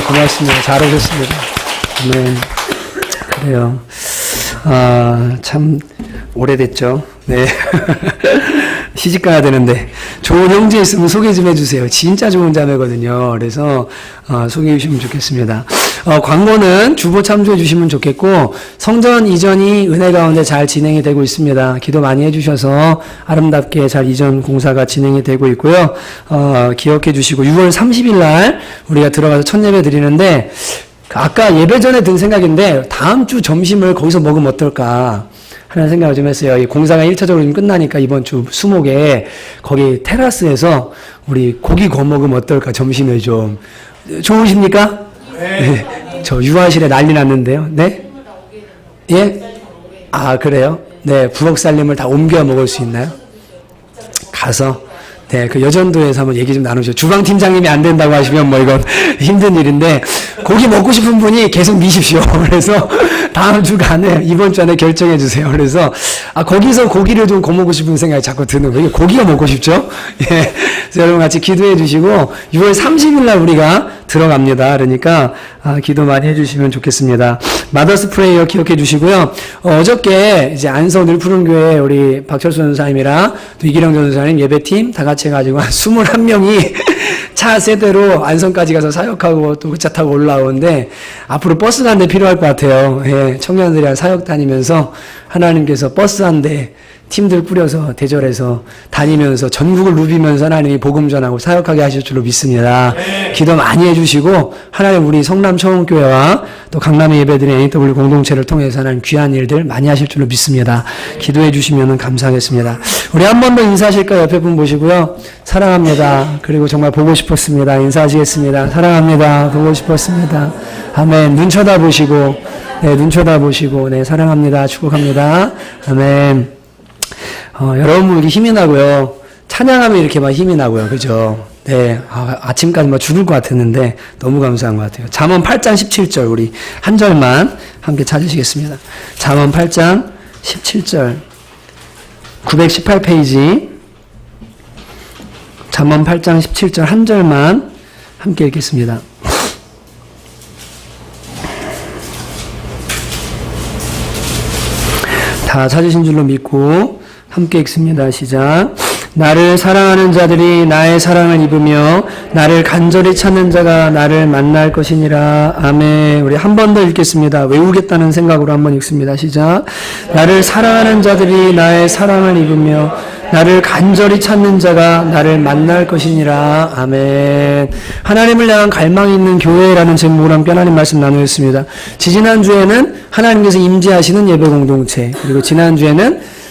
고맙습니다. 잘 오셨습니다. 네. 그래요. 참, 오래됐죠. 네. 시집 가야 되는데, 좋은 형제 있으면 소개 좀 해주세요. 진짜 좋은 자매거든요. 그래서, 소개해 주시면 좋겠습니다. 광고는 주보 참조해 주시면 좋겠고, 성전 이전이 은혜 가운데 잘 진행이 되고 있습니다. 기도 많이 해주셔서 아름답게 잘 이전 공사가 진행이 되고 있고요. 기억해 주시고, 6월 30일 날 우리가 들어가서 첫 예배 드리는데, 아까 예배 전에 든 생각인데, 다음 주 점심을 거기서 먹으면 어떨까 하는 생각을 좀 했어요. 이 공사가 1차적으로 좀 끝나니까 이번 주 수목에 거기 테라스에서 우리 고기 구워 먹으면 어떨까, 점심에 좀. 좋으십니까? 네. 저 유아실에 난리 났는데요. 네? 예? 그래요? 네, 부엌살림을 다 옮겨 먹을 수 있나요? 가서? 네, 그 여전도에서 한번 얘기 좀 나누죠. 주방팀장님이 안 된다고 하시면 뭐 이건 힘든 일인데, 고기 먹고 싶은 분이 계속 미십시오. 그래서 다음 주간에, 이번 주 안에 결정해 주세요. 그래서, 거기서 고기를 좀 구워 먹고 싶은 생각이 자꾸 드는 거예요. 고기가 먹고 싶죠? 예. 그래서 여러분 같이 기도해 주시고, 6월 30일 날 우리가 들어갑니다. 그러니까, 기도 많이 해 주시면 좋겠습니다. 마더스 프레이어 기억해 주시고요. 어저께 이제 안성 늘푸른교회 우리 박철수 전사님이랑 또 이기령 전사님 예배팀 다 같이 해가지고 한 21명이 차 세대로 안성까지 가서 사역하고 또 그 차 타고 올라오는데, 앞으로 버스 한 대 필요할 것 같아요. 예, 청년들이랑 사역 다니면서 하나님께서 버스 한 대 팀들 꾸려서 대절해서 다니면서 전국을 누비면서 하나님이 복음 전하고 사역하게 하실 줄로 믿습니다. 기도 많이 해주시고, 하나님 우리 성남 청운교회와 또 강남에 예배드린 NW 공동체를 통해서 하나님 귀한 일들 많이 하실 줄로 믿습니다. 기도해 주시면 감사하겠습니다. 우리 한 번 더 인사하실까요? 옆에 분 보시고요. 사랑합니다. 그리고 정말 보고 싶었습니다. 인사하시겠습니다. 사랑합니다. 보고 싶었습니다. 아멘. 눈 쳐다보시고, 네, 눈 쳐다보시고, 네, 사랑합니다. 축복합니다. 아멘. 여러분 이렇게 힘이 나고요. 찬양하면 이렇게 막 힘이 나고요. 그죠? 네. 아침까지 막 죽을 것 같았는데 너무 감사한 것 같아요. 잠언 8장 17절 우리 한 절만 함께 찾으시겠습니다. 잠언 8장 17절 918페이지 잠언 8장 17절 한 절만 함께 읽겠습니다. 다 찾으신 줄로 믿고 함께 읽습니다. 시작. 나를 사랑하는 자들이 나의 사랑을 입으며 나를 간절히 찾는 자가 나를 만날 것이니라. 아멘. 우리 한 번 더 읽겠습니다. 외우겠다는 생각으로 한번 읽습니다. 시작. 나를 사랑하는 자들이 나의 사랑을 입으며 나를 간절히 찾는 자가 나를 만날 것이니라. 아멘. 하나님을 향한 갈망이 있는 교회라는 제목으로 함께 하나님 말씀 나누었습니다. 지지난주에는 하나님께서 임재하시는 예배 공동체, 그리고 지난주에는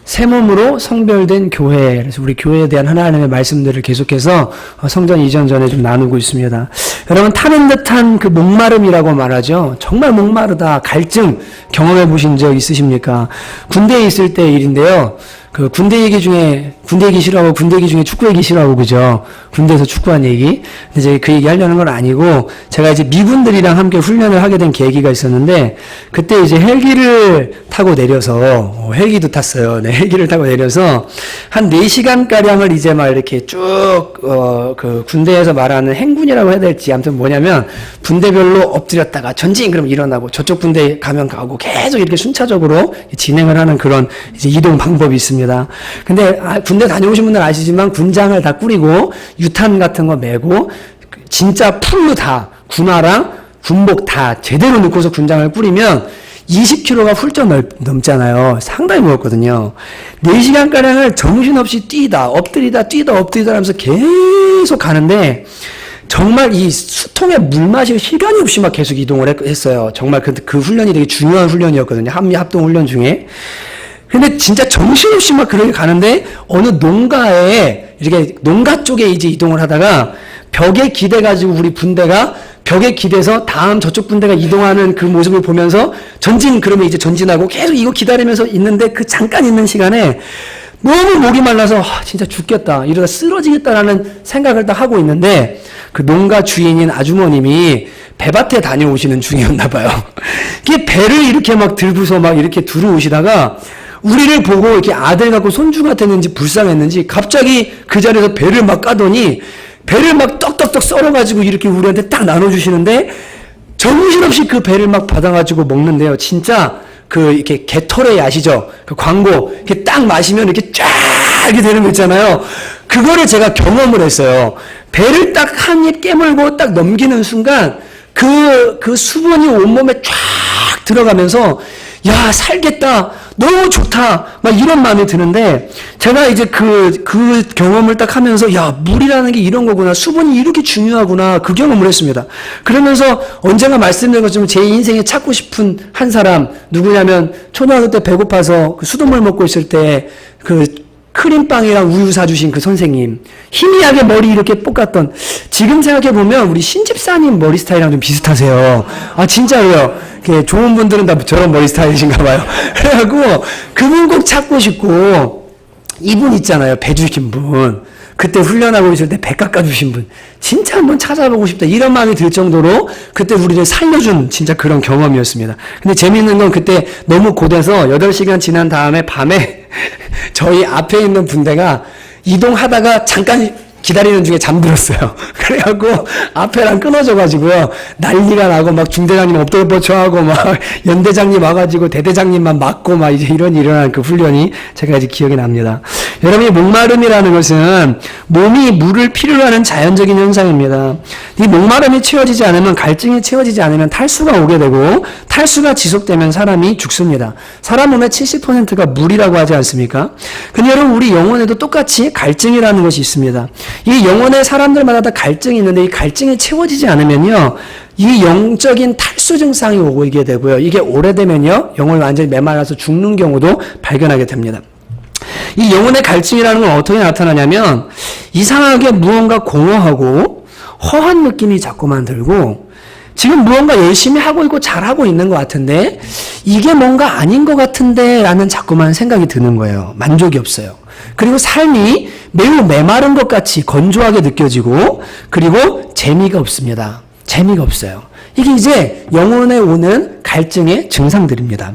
새 몸으로 성별된 교회, 그래서 우리 교회에 대한 하나님의 말씀들을 계속해서 성전 이전 전에 좀 나누고 있습니다. 여러분, 타는 듯한 그 목마름이라고 말하죠. 정말 목마르다, 갈증 경험해 보신 적 있으십니까? 군대에 있을 때 일인데요. 그 군대 얘기 중에 축구 얘기 싫어하고, 그죠? 군대에서 축구한 얘기. 근데 이제 그 얘기 하려는 건 아니고, 제가 이제 미군들이랑 함께 훈련을 하게 된 계기가 있었는데, 그때 이제 헬기를 타고 내려서, 헬기도 탔어요. 네, 헬기를 타고 내려서, 한 4시간가량을 이제 막 이렇게 쭉, 그 군대에서 말하는 행군이라고 해야 될지, 아무튼 뭐냐면, 분대별로 엎드렸다가 전진, 그럼 일어나고, 저쪽 군대 가면 가고, 계속 이렇게 순차적으로 진행을 하는 그런 이제 이동 방법이 있습니다. 근데 군대 다녀오신 분들 아시지만 군장을 다 꾸리고 유탄 같은 거 메고 진짜 풀로 다 군화랑 군복 다 제대로 넣고서 군장을 꾸리면 20km가 훌쩍 넘잖아요. 상당히 무겁거든요. 4시간가량을 정신없이 뛰다 엎드리다 하면서 계속 가는데, 정말 이 수통에 물 마실 시간이 없이 막 계속 이동을 했어요. 정말 그 훈련이 되게 중요한 훈련이었거든요. 한미 합동 훈련 중에. 근데 진짜 정신없이 막 그렇게 가는데, 어느 농가에, 이렇게 농가 쪽에 이제 이동을 하다가 벽에 기대가지고 우리 분대가 벽에 기대서 다음 저쪽 분대가 이동하는 그 모습을 보면서 그러면 이제 전진하고 계속 이거 기다리면서 있는데, 그 잠깐 있는 시간에 너무 목이 말라서 진짜 죽겠다, 이러다 쓰러지겠다라는 생각을 딱 하고 있는데, 그 농가 주인인 아주머님이 배밭에 다녀오시는 중이었나 봐요. 이게 배를 이렇게 막 들고서 막 이렇게 들어오시다가 우리를 보고 이렇게 아들 같고 손주 같았는지 불쌍했는지 갑자기 그 자리에서 배를 막 까더니 배를 막 떡떡떡 썰어가지고 이렇게 우리한테 딱 나눠주시는데 정신없이 그 배를 막 받아가지고 먹는데요. 진짜 이렇게 게토레이 아시죠? 그 광고 이렇게 딱 마시면 이렇게 쫙 이렇게 되는 거 있잖아요. 그거를 제가 경험을 했어요. 배를 딱 한 입 깨물고 딱 넘기는 순간 그 수분이 온몸에 쫙 들어가면서 야, 살겠다. 너무 좋다. 막 이런 마음이 드는데, 제가 이제 그 경험을 딱 하면서, 야, 물이라는 게 이런 거구나. 수분이 이렇게 중요하구나. 그 경험을 했습니다. 그러면서 언젠가 말씀드린 것처럼 제 인생에 찾고 싶은 한 사람, 누구냐면, 초등학교 때 배고파서 그 수돗물 먹고 있을 때, 크림빵이랑 우유 사주신 그 선생님. 희미하게 머리 이렇게 볶았던, 지금 생각해보면 우리 신집사님 머리 스타일이랑 좀 비슷하세요. 아, 진짜로요. 좋은 분들은 다 저런 머리 스타일이신가 봐요. 그래갖고, 그분 꼭 찾고 싶고, 이분 있잖아요. 배 주신 분. 그때 훈련하고 있을 때 배 깎아주신 분. 진짜 한번 찾아보고 싶다. 이런 마음이 들 정도로 그때 우리를 살려준 진짜 그런 경험이었습니다. 근데 재미있는 건 그때 너무 고돼서 8시간 지난 다음에 밤에 저희 앞에 있는 분대가 이동하다가 잠깐 기다리는 중에 잠들었어요. 그래갖고 앞에랑 끊어져가지고요. 난리가 나고 막 중대장님 엎드려뻗쳐하고 막 연대장님 와가지고 대대장님만 맞고 막 이제 이런 일어난 그 훈련이 제가 아직 기억이 납니다. 여러분이 목마름이라는 것은 몸이 물을 필요로 하는 자연적인 현상입니다. 이 목마름이 채워지지 않으면 갈증이 채워지지 않으면 탈수가 오게 되고 탈수가 지속되면 사람이 죽습니다. 사람 몸의 70%가 물이라고 하지 않습니까? 근데 여러분 우리 영혼에도 똑같이 갈증이라는 것이 있습니다. 이 영혼의 사람들마다 다 갈증이 있는데 이 갈증이 채워지지 않으면요. 이 영적인 탈수 증상이 오고 이게 되고요. 이게 오래되면요. 영혼이 완전히 메말라서 죽는 경우도 발견하게 됩니다. 이 영혼의 갈증이라는 건 어떻게 나타나냐면 이상하게 무언가 공허하고 허한 느낌이 자꾸만 들고 지금 무언가 열심히 하고 있고 잘하고 있는 것 같은데 이게 뭔가 아닌 것 같은데 라는 자꾸만 생각이 드는 거예요. 만족이 없어요. 그리고 삶이 매우 메마른 것 같이 건조하게 느껴지고 그리고 재미가 없습니다. 재미가 없어요. 이게 이제 영혼에 오는 갈증의 증상들입니다.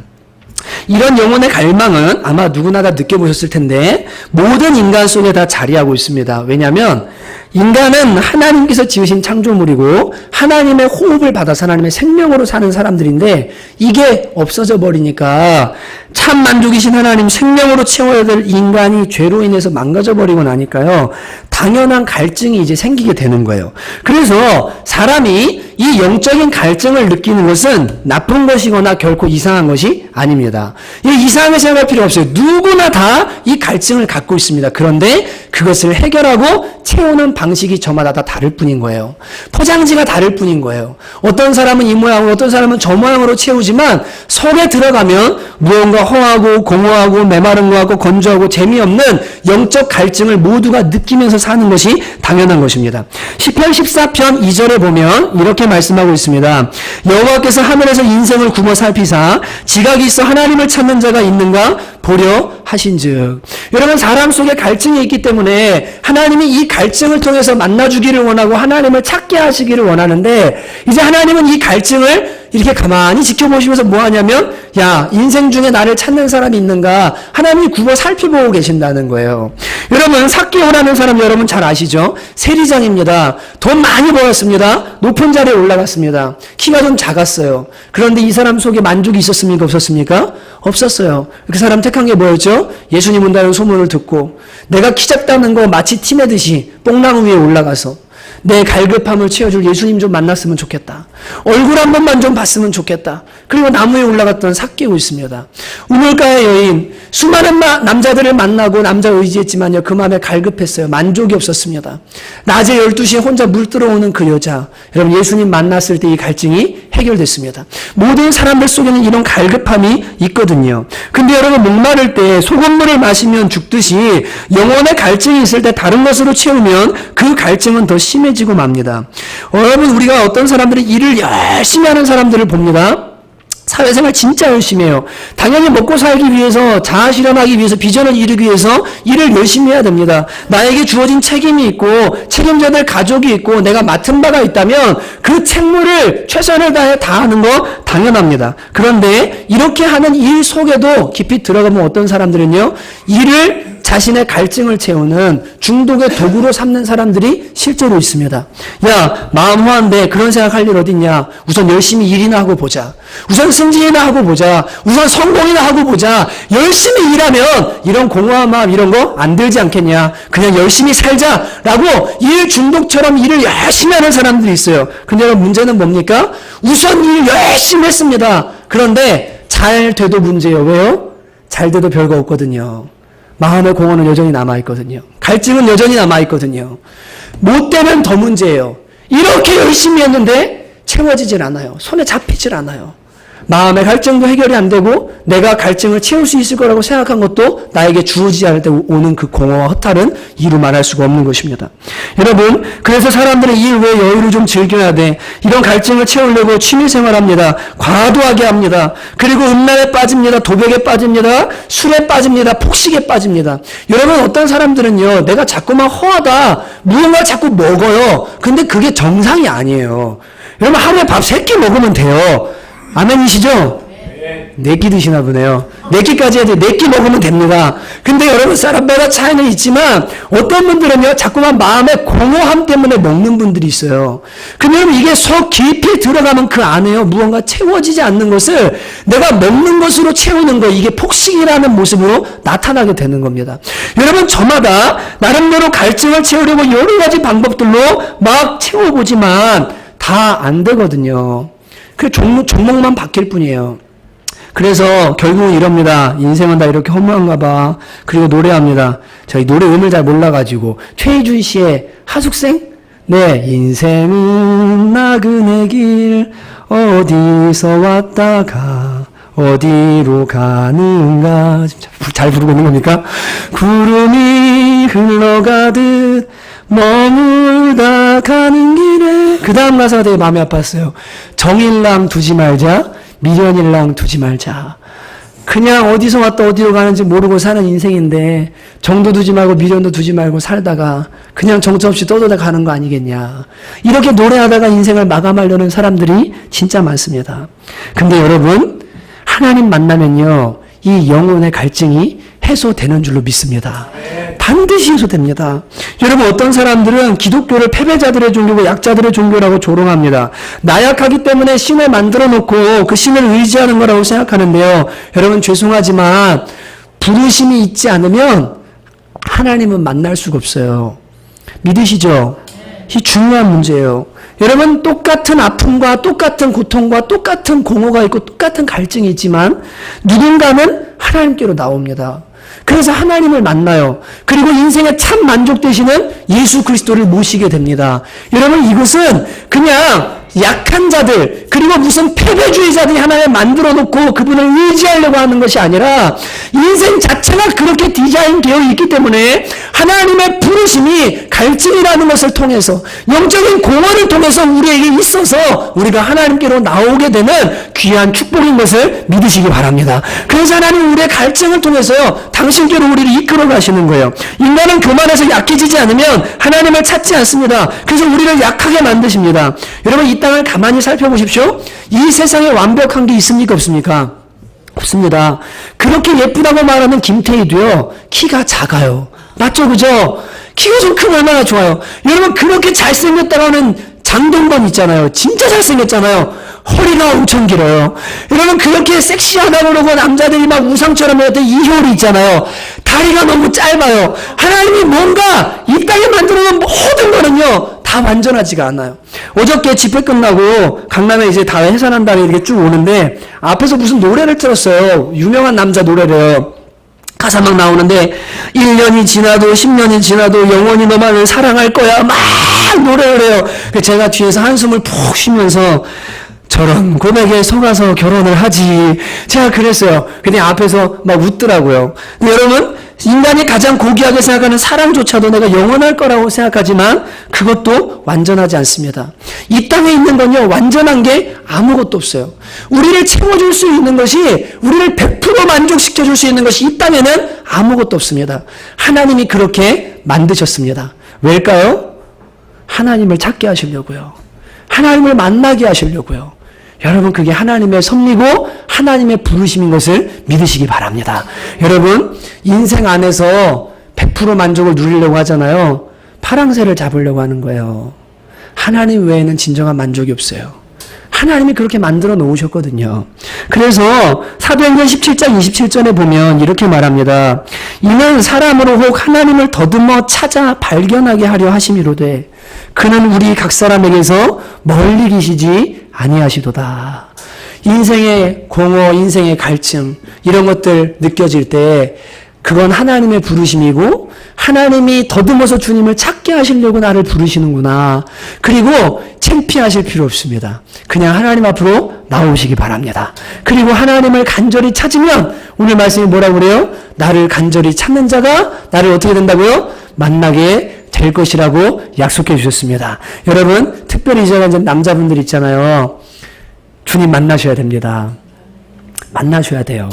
이런 영혼의 갈망은 아마 누구나 다 느껴보셨을 텐데 모든 인간 속에 다 자리하고 있습니다. 왜냐하면 인간은 하나님께서 지으신 창조물이고 하나님의 호흡을 받아서 하나님의 생명으로 사는 사람들인데 이게 없어져 버리니까 참 만족이신 하나님 생명으로 채워야 될 인간이 죄로 인해서 망가져 버리고 나니까요. 당연한 갈증이 이제 생기게 되는 거예요. 그래서 사람이 이 영적인 갈증을 느끼는 것은 나쁜 것이거나 결코 이상한 것이 아닙니다. 이상하게 생각할 필요 없어요. 누구나 다 이 갈증을 갖고 있습니다. 그런데 그것을 해결하고 채우는 방식이 저마다 다 다를 뿐인 거예요. 포장지가 다를 뿐인 거예요. 어떤 사람은 이 모양으로 어떤 사람은 저 모양으로 채우지만 속에 들어가면 무언가 허하고 공허하고 메마른 것 같고 건조하고 재미없는 영적 갈증을 모두가 느끼면서 사는 것이 당연한 것입니다. 시편 14편 2절에 보면 이렇게 말씀하고 있습니다. 여호와께서 하늘에서 인생을 굽어 살피사 지각이 있어 하나님을 찾는 자가 있는가 보려 하신즉. 여러분 사람 속에 갈증이 있기 때문에 하나님이 이 갈증을 통해서 만나주기를 원하고 하나님을 찾게 하시기를 원하는데 이제 하나님은 이 갈증을 이렇게 가만히 지켜보시면서 뭐 하냐면 야 인생 중에 나를 찾는 사람이 있는가 하나님이 굽어 살펴보고 계신다는 거예요. 여러분 삭개오라는 사람 여러분 잘 아시죠? 세리장입니다. 돈 많이 벌었습니다. 높은 자리에 올라갔습니다. 키가 좀 작았어요. 그런데 이 사람 속에 만족이 있었습니까? 없었습니까? 없었어요. 그 사람 택한 게 뭐였죠? 예수님 온다는 소문을 듣고 내가 키 작다는 거 마치 티내듯이 뽕나무 위에 올라가서 내 갈급함을 채워줄 예수님 좀 만났으면 좋겠다. 얼굴 한 번만 좀 봤으면 좋겠다. 그리고 나무에 올라갔던 삭개오 있습니다. 우물가의 여인, 수많은 남자들을 만나고 남자 의지했지만요. 그 마음에 갈급했어요. 만족이 없었습니다. 낮에 12시에 혼자 물 들어오는 그 여자. 여러분 예수님 만났을 때 이 갈증이 해결됐습니다. 모든 사람들 속에는 이런 갈급함이 있거든요. 근데 여러분 목마를 때 소금물을 마시면 죽듯이 영혼의 갈증이 있을 때 다른 것으로 채우면 그 갈증은 더 심해지고 맙니다. 여러분 우리가 어떤 사람들이 일을 열심히 하는 사람들을 봅니다. 사회생활 진짜 열심히 해요. 당연히 먹고 살기 위해서 자아 실현하기 위해서 비전을 이루기 위해서 일을 열심히 해야 됩니다. 나에게 주어진 책임이 있고 책임져야 될 가족이 있고 내가 맡은 바가 있다면 그 책무를 최선을 다해 다하는 거 당연합니다. 그런데 이렇게 하는 일 속에도 깊이 들어가면 어떤 사람들은요 일을 자신의 갈증을 채우는 중독의 도구로 삼는 사람들이 실제로 있습니다. 야, 마음 허한데 그런 생각할 일 어딨냐. 우선 열심히 일이나 하고 보자. 우선 승진이나 하고 보자. 우선 성공이나 하고 보자. 열심히 일하면 이런 공허한 마음 이런 거 안 들지 않겠냐. 그냥 열심히 살자라고 일 중독처럼 일을 열심히 하는 사람들이 있어요. 근데 여러분 문제는 뭡니까? 우선 일 열심히 했습니다. 그런데 잘 돼도 문제예요. 왜요? 잘 돼도 별거 없거든요. 마음의 공허는 여전히 남아있거든요. 갈증은 여전히 남아있거든요. 못 되면 더 문제예요. 이렇게 열심히 했는데 채워지질 않아요. 손에 잡히질 않아요. 마음의 갈증도 해결이 안 되고 내가 갈증을 채울 수 있을 거라고 생각한 것도 나에게 주어지지 않을 때 오는 그 공허와 허탈은 이루 말할 수가 없는 것입니다. 여러분, 그래서 사람들은 일 외에 여유를 좀 즐겨야 돼. 이런 갈증을 채우려고 취미생활합니다. 과도하게 합니다. 그리고 음란에 빠집니다. 도백에 빠집니다. 술에 빠집니다. 폭식에 빠집니다. 여러분, 어떤 사람들은요, 내가 자꾸만 허하다 무언가 자꾸 먹어요. 근데 그게 정상이 아니에요. 여러분, 하루에 밥 3끼 먹으면 돼요. 아멘이시죠? 네 끼 드시나 보네요. 4끼까지 해야 돼. 4끼 먹으면 됩니다. 근데 여러분, 사람마다 차이는 있지만 어떤 분들은요, 자꾸만 마음의 공허함 때문에 먹는 분들이 있어요. 근데 여러분, 이게 속 깊이 들어가면 그 안에요, 무언가 채워지지 않는 것을 내가 먹는 것으로 채우는 거, 이게 폭식이라는 모습으로 나타나게 되는 겁니다. 여러분, 저마다 나름대로 갈증을 채우려고 여러 가지 방법들로 막 채워보지만 다 안 되거든요. 그 종목만 바뀔 뿐이에요. 그래서 결국은 이럽니다. 인생은 다 이렇게 허무한가 봐. 그리고 노래합니다. 저희 노래 음을 잘 몰라가지고 최희준 씨의 하숙생? 네, 인생은 나그네 길 어디서 왔다가 어디로 가는가. 잘 부르고 있는 겁니까? 구름이 흘러가듯 머물다 가는 길에. 그 다음 가사가 되게 마음이 아팠어요. 정일랑 두지 말자, 미련일랑 두지 말자. 그냥 어디서 왔다 어디로 가는지 모르고 사는 인생인데 정도 두지 말고 미련도 두지 말고 살다가 그냥 정처 없이 떠돌아 가는 거 아니겠냐. 이렇게 노래하다가 인생을 마감하려는 사람들이 진짜 많습니다. 근데 여러분, 하나님 만나면요, 이 영혼의 갈증이 해소되는 줄로 믿습니다. 반드시 해소됩니다. 여러분, 어떤 사람들은 기독교를 패배자들의 종교고 약자들의 종교라고 조롱합니다. 나약하기 때문에 신을 만들어 놓고 그 신을 의지하는 거라고 생각하는데요. 여러분, 죄송하지만 부르심이 있지 않으면 하나님은 만날 수가 없어요. 믿으시죠? 이 중요한 문제예요. 여러분, 똑같은 아픔과 똑같은 고통과 똑같은 공허가 있고 똑같은 갈증이 있지만 누군가는 하나님께로 나옵니다. 그래서 하나님을 만나요. 그리고 인생의 참 만족 되시는 예수 그리스도를 모시게 됩니다. 여러분, 이것은 그냥 약한 자들, 그리고 무슨 패배주의자들이 하나를 만들어 놓고 그분을 의지하려고 하는 것이 아니라 인생 자체가 그렇게 디자인되어 있기 때문에 하나님의 부르심이 갈증이라는 것을 통해서, 영적인 공헌을 통해서 우리에게 있어서 우리가 하나님께로 나오게 되는 귀한 축복인 것을 믿으시기 바랍니다. 그래서 하나님 우리의 갈증을 통해서요, 당신께로 우리를 이끌어 가시는 거예요. 인간은 교만해서 약해지지 않으면 하나님을 찾지 않습니다. 그래서 우리를 약하게 만드십니다. 여러분, 이 땅을 가만히 살펴보십시오. 이 세상에 완벽한 게 있습니까? 없습니까? 없습니다. 그렇게 예쁘다고 말하는 김태희도요, 키가 작아요. 맞죠? 그죠? 키가 좀 크면 얼마나 좋아요. 여러분, 그렇게 잘생겼다고 하는 장동건 있잖아요. 진짜 잘생겼잖아요. 허리가 엄청 길어요. 여러분, 그렇게 섹시하다고 그러고 남자들이 막 우상처럼 해도 이효리 있잖아요. 다리가 너무 짧아요. 하나님이 뭔가 이 땅에 만들어놓은 모든 거는요, 다 완전하지가 않아요. 어저께 집회 끝나고 강남에 이제 다 해산한 다음에 이렇게 쭉 오는데 앞에서 무슨 노래를 틀었어요. 유명한 남자 노래래요. 가사 막 나오는데 1년이 지나도 10년이 지나도 영원히 너만을 사랑할 거야 막 노래를 해요. 제가 뒤에서 한숨을 푹 쉬면서 저런 고백에 속아서 결혼을 하지, 제가 그랬어요. 근데 앞에서 막 웃더라고요. 근데 여러분, 인간이 가장 고귀하게 생각하는 사랑조차도 내가 영원할 거라고 생각하지만 그것도 완전하지 않습니다. 이 땅에 있는 건요, 완전한 게 아무것도 없어요. 우리를 채워줄 수 있는 것이, 우리를 100% 만족시켜줄 수 있는 것이 이 땅에는 아무것도 없습니다. 하나님이 그렇게 만드셨습니다. 왜일까요? 하나님을 찾게 하시려고요. 하나님을 만나게 하시려고요. 여러분, 그게 하나님의 섭리고 하나님의 부르심인 것을 믿으시기 바랍니다. 여러분, 인생 안에서 100% 만족을 누리려고 하잖아요. 파랑새를 잡으려고 하는 거예요. 하나님 외에는 진정한 만족이 없어요. 하나님이 그렇게 만들어 놓으셨거든요. 그래서 사도행전 17장 27절에 보면 이렇게 말합니다. 이는 사람으로 혹 하나님을 더듬어 찾아 발견하게 하려 하심이로되 그는 우리 각 사람에게서 멀리 계시지 아니하시도다. 인생의 공허, 인생의 갈증 이런 것들 느껴질 때 그건 하나님의 부르심이고 하나님이 더듬어서 주님을 찾게 하시려고 나를 부르시는구나. 그리고 창피하실 필요 없습니다. 그냥 하나님 앞으로 나오시기 바랍니다. 그리고 하나님을 간절히 찾으면 오늘 말씀이 뭐라고 그래요? 나를 간절히 찾는 자가 나를 어떻게 된다고요? 만나게 될 것이라고 약속해 주셨습니다. 여러분 특별히 이제 남자분들 있잖아요. 주님 만나셔야 됩니다. 만나셔야 돼요.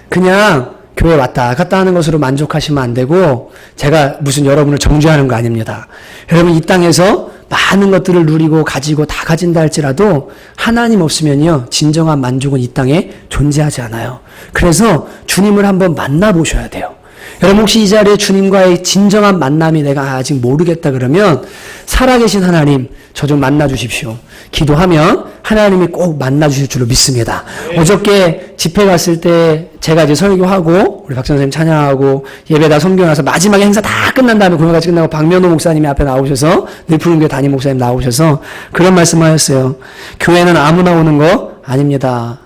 그냥 교회 왔다 갔다 하는 것으로 만족하시면 안 되고 제가 무슨 여러분을 정죄하는 거 아닙니다. 여러분 이 땅에서 많은 것들을 누리고 가지고 다 가진다 할지라도 하나님 없으면요 진정한 만족은 이 땅에 존재하지 않아요. 그래서 주님을 한번 만나보셔야 돼요. 여러분 혹시 이 자리에 주님과의 진정한 만남이 내가 아직 모르겠다 그러면 살아계신 하나님 저 좀 만나주십시오. 기도하면 하나님이 꼭 만나주실 줄로 믿습니다. 네. 어저께 집회 갔을 때 제가 이제 설교하고 우리 박전 선생님 찬양하고 예배다 섬겨 나서 마지막에 행사 다 끝난 다음에 공연같이 끝나고 박면호 목사님이 앞에 나오셔서 늘푸른교회 담임 목사님 나오셔서 그런 말씀하셨어요. 교회는 아무나 오는 거 아닙니다.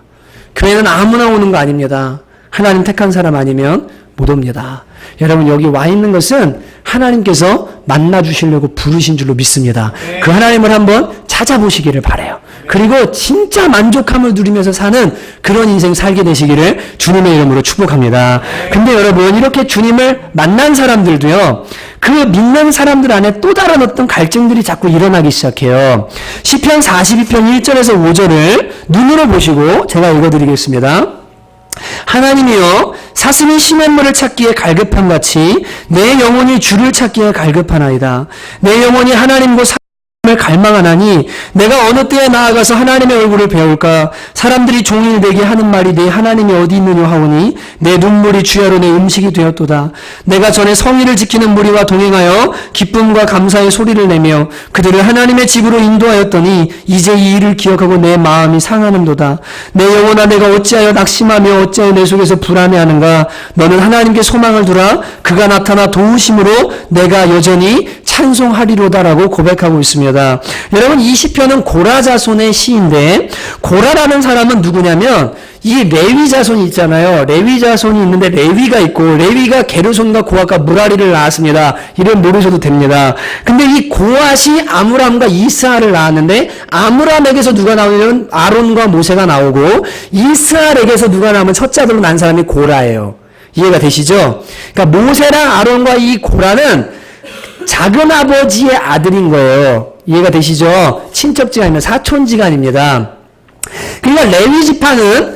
교회는 아무나 오는 거 아닙니다. 하나님 택한 사람 아니면 못 옵니다. 여러분 여기 와 있는 것은 하나님께서 만나주시려고 부르신 줄로 믿습니다. 네. 그 하나님을 한번 찾아보시기를 바라요. 그리고 진짜 만족함을 누리면서 사는 그런 인생 살게 되시기를 주님의 이름으로 축복합니다. 근데 여러분 이렇게 주님을 만난 사람들도요. 그 믿는 사람들 안에 또 다른 어떤 갈증들이 자꾸 일어나기 시작해요. 시편 42편 1절에서 5절을 눈으로 보시고 제가 읽어드리겠습니다. 하나님이여 사슴이 시냇물을 찾기에 갈급한 같이 내 영혼이 주를 찾기에 갈급하나이다. 내 영혼이 하나님과 사람을 갈망하나니 내가 어느 때에 나아가서 하나님의 얼굴을 배울까. 사람들이 종일 내게 하는 말이 내 하나님이 어디 있느냐 하오니 내 눈물이 주야로 내 음식이 되었도다. 내가 전에 성의를 지키는 무리와 동행하여 기쁨과 감사의 소리를 내며 그들을 하나님의 집으로 인도하였더니 이제 이 일을 기억하고 내 마음이 상하는도다. 내 영혼아 내가 어찌하여 낙심하며 어찌하여 내 속에서 불안해하는가. 너는 하나님께 소망을 두라. 그가 나타나 도우심으로 내가 여전히 찬송하리로다라고 고백하고 있습니다. 여러분 이 시편은 고라 자손의 시인데 고라라는 사람은 누구냐면 이 레위 자손이 있잖아요. 레위 자손이 있는데 레위가 있고 레위가 게르손과 고앗과 무라리를 낳았습니다. 이름 모르셔도 됩니다. 근데 이 고앗이 아므람과 이스하를 낳았는데 아므람에게서 누가 나오면 아론과 모세가 나오고 이스하에게서 누가 나오면 첫 아들로 난 사람이 고라예요. 이해가 되시죠? 그러니까 모세랑 아론과 이 고라는 작은 아버지의 아들인 거예요. 이해가 되시죠? 친척지간입니다. 사촌지간입니다. 그러니까 레위 지파는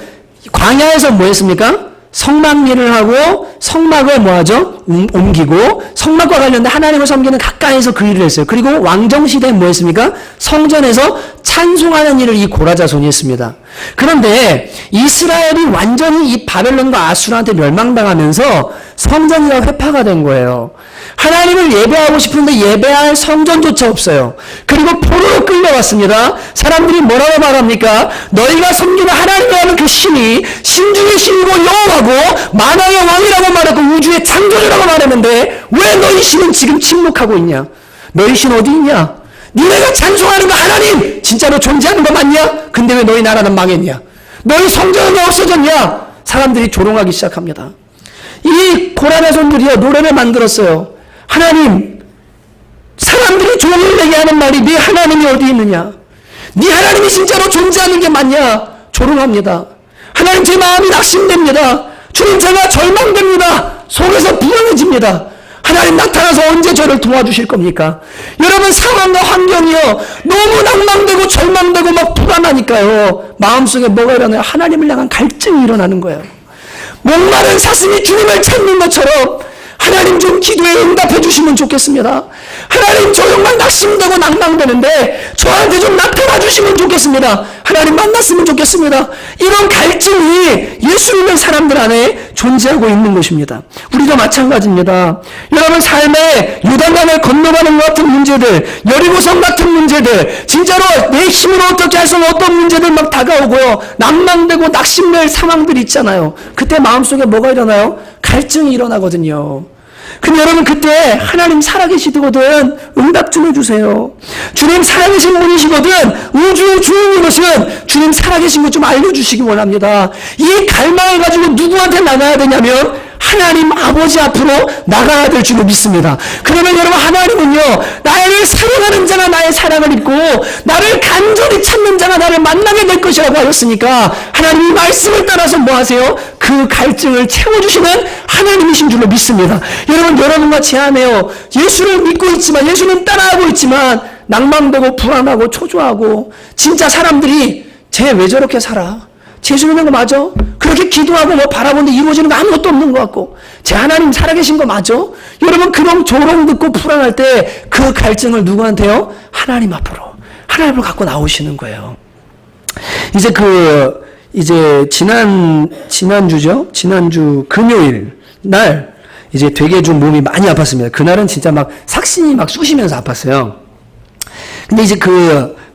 광야에서 뭐 했습니까? 성막일을 하고 성막을 뭐 하죠? 옮기고 성막과 관련된 하나님을 섬기는 가까이에서 그 일을 했어요. 그리고 왕정시대에 뭐 했습니까? 성전에서 찬송하는 일을 이 고라 자손이 했습니다. 그런데 이스라엘이 완전히 이 바벨론과 아수르한테 멸망당하면서 성전이가 회파가 된 거예요. 하나님을 예배하고 싶은데 예배할 성전조차 없어요. 그리고 포로로 끌려왔습니다. 사람들이 뭐라고 말합니까? 너희가 섬기는 하나님이라는 그 신이 신중의 신이고 여호와고 만왕의 왕이라고 말하고 우주의 창조주라고 말했는데 왜 너희 신은 지금 침묵하고 있냐? 너희 신 어디 있냐? 니네가 찬송하는 거 하나님 진짜로 존재하는 거 맞냐? 근데 왜 너희 나라는 망했냐? 너희 성전은 왜 없어졌냐? 사람들이 조롱하기 시작합니다. 이 고라 자손들이요 노래를 만들었어요. 하나님, 사람들이 종을 내게 하는 말이 네 하나님이 어디 있느냐? 네 하나님이 진짜로 존재하는 게 맞냐? 조롱합니다. 하나님 제 마음이 낙심됩니다. 주님 제가 절망됩니다. 속에서 불안해집니다. 하나님 나타나서 언제 저를 도와주실 겁니까? 여러분 상황과 환경이요 너무 낭망되고 절망되고 막 불안하니까요 마음속에 뭐가 일어나요? 하나님을 향한 갈증이 일어나는 거예요. 목마른 사슴이 주님을 찾는 것처럼 하나님 좀 기도에 응답해 주시면 좋겠습니다. 하나님 저 정말 낙심되고 낭망되는데 저한테 좀 나타나 알아주시면 좋겠습니다. 하나님 만났으면 좋겠습니다. 이런 갈증이 예수 믿는 사람들 안에 존재하고 있는 것입니다. 우리도 마찬가지입니다. 여러분 삶에 요단강을 건너가는 것 같은 문제들, 여리고성 같은 문제들, 진짜로 내 힘으로 어떻게 할 수 없는 어떤 문제들 막 다가오고요. 낭망되고 낙심될 상황들이 있잖아요. 그때 마음속에 뭐가 일어나요? 갈증이 일어나거든요. 근데 여러분 그때 하나님 살아계시거든 응답 좀 해주세요. 주님 살아계신 분이시거든 우주의 주인인 것은 주님 살아계신 것 좀 알려주시기 원합니다. 이 갈망해가지고 누구한테 나가야 되냐면 하나님 아버지 앞으로 나가야 될 줄로 믿습니다. 그러면 여러분 하나님은요 나를 사랑하는 자가 나의 사랑을 입고 나를 간절히 찾는 자가 나를 만나게 될 것이라고 하셨으니까 하나님이 말씀을 따라서 뭐 하세요? 그 갈증을 채워주시는 하나님이신 줄로 믿습니다. 여러분과 제 안에요 예수를 믿고 있지만 예수는 따라하고 있지만 낭망되고 불안하고 초조하고 진짜 사람들이 쟤 왜 저렇게 살아? 예수 믿는 거 맞아? 그렇게 기도하고 뭐 바라보는데 이루어지는 거 아무것도 없는 것 같고 제 하나님 살아계신 거 맞아? 여러분 그런 조롱 듣고 불안할 때 그 갈증을 누구한테요? 하나님 앞으로 갖고 나오시는 거예요. 이제 지난주 금요일 날 이제 되게 좀 몸이 많이 아팠습니다. 그날은 진짜 막 삭신이 막 쑤시면서 아팠어요. 근데 이제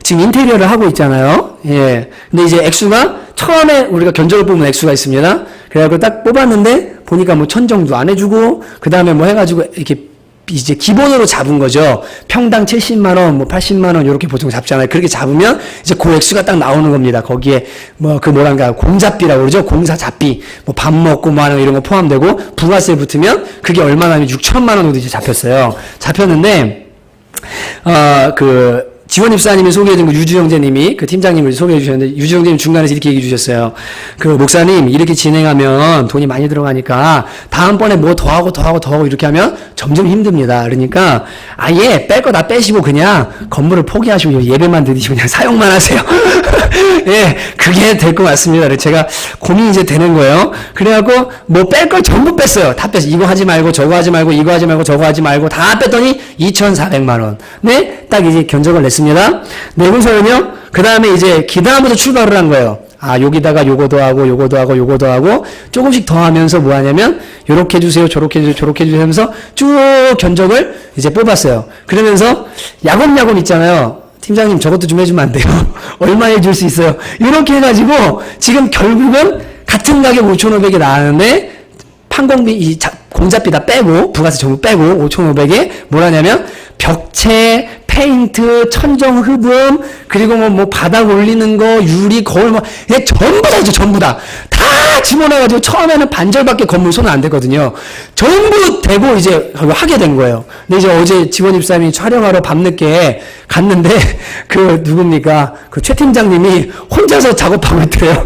지금 인테리어를 하고 있잖아요. 예. 근데 이제 액수가 처음에 우리가 견적을 뽑는 액수가 있습니다. 그래갖고 딱 뽑았는데 보니까 뭐 1,000 정도 안 해주고 그 다음에 뭐 해가지고 이렇게 이제 기본으로 잡은 거죠. 평당 70만 원, 뭐 80만 원 이렇게 보통 잡잖아요. 그렇게 잡으면 이제 그 액수가 딱 나오는 겁니다. 거기에 뭐 공잡비라고 그러죠. 공사잡비, 뭐 밥 먹고 뭐 하는 거 이런 거 포함되고 부가세 붙으면 그게 얼마나 6천만 원 정도 이제 잡혔어요. 잡혔는데 지원 입사님이 소개해준 그 유주형제님이 그 팀장님을 소개해 주셨는데 유주형제님 중간에서 이렇게 얘기해 주셨어요. 그 목사님 이렇게 진행하면 돈이 많이 들어가니까 다음번에 뭐 더하고 이렇게 하면 점점 힘듭니다. 그러니까 아예 뺄 거 다 빼시고 그냥 건물을 포기하시고 예배만 드리시고 그냥 사용만 하세요. 예, 그게 될 것 같습니다. 그래서 제가 고민이 이제 되는 거예요. 그래갖고 뭐 뺄 걸 전부 뺐어요. 다 뺐어요. 이거 하지 말고 저거 하지 말고 이거 하지 말고 저거 하지 말고 다 뺐더니 2,400만 원. 네, 딱 이제 견적을 냈습니다. 내고서는요, 그 다음에 이제 기다음부터 출발을 한 거예요. 여기다가 요거도 하고, 조금씩 더 하면서 뭐 하냐면, 요렇게 해주세요, 저렇게 해주세요 하면서 쭉 견적을 이제 뽑았어요. 그러면서, 야곱야곱 있잖아요. 팀장님 저것도 좀 해주면 안 돼요? 얼마 해줄 수 있어요? 이렇게 해가지고, 지금 결국은 같은 가격 5,500이 나왔는데, 판공비, 공잡비 다 빼고, 부가세 전부 빼고, 5,500에 뭘 하냐면, 벽체, 페인트, 천정 흡음, 그리고 뭐 바닥 올리는 거, 유리, 거울, 얘 전부 다죠, 전부 다. 다 집어넣어가지고 처음에는 반절밖에 건물 손은 안 대거든요. 전부 대고 이제 하게 된 거예요. 근데 이제 어제 지원 입사님이 촬영하러 밤늦게 갔는데, 누굽니까? 최 팀장님이 혼자서 작업하고 있더래요.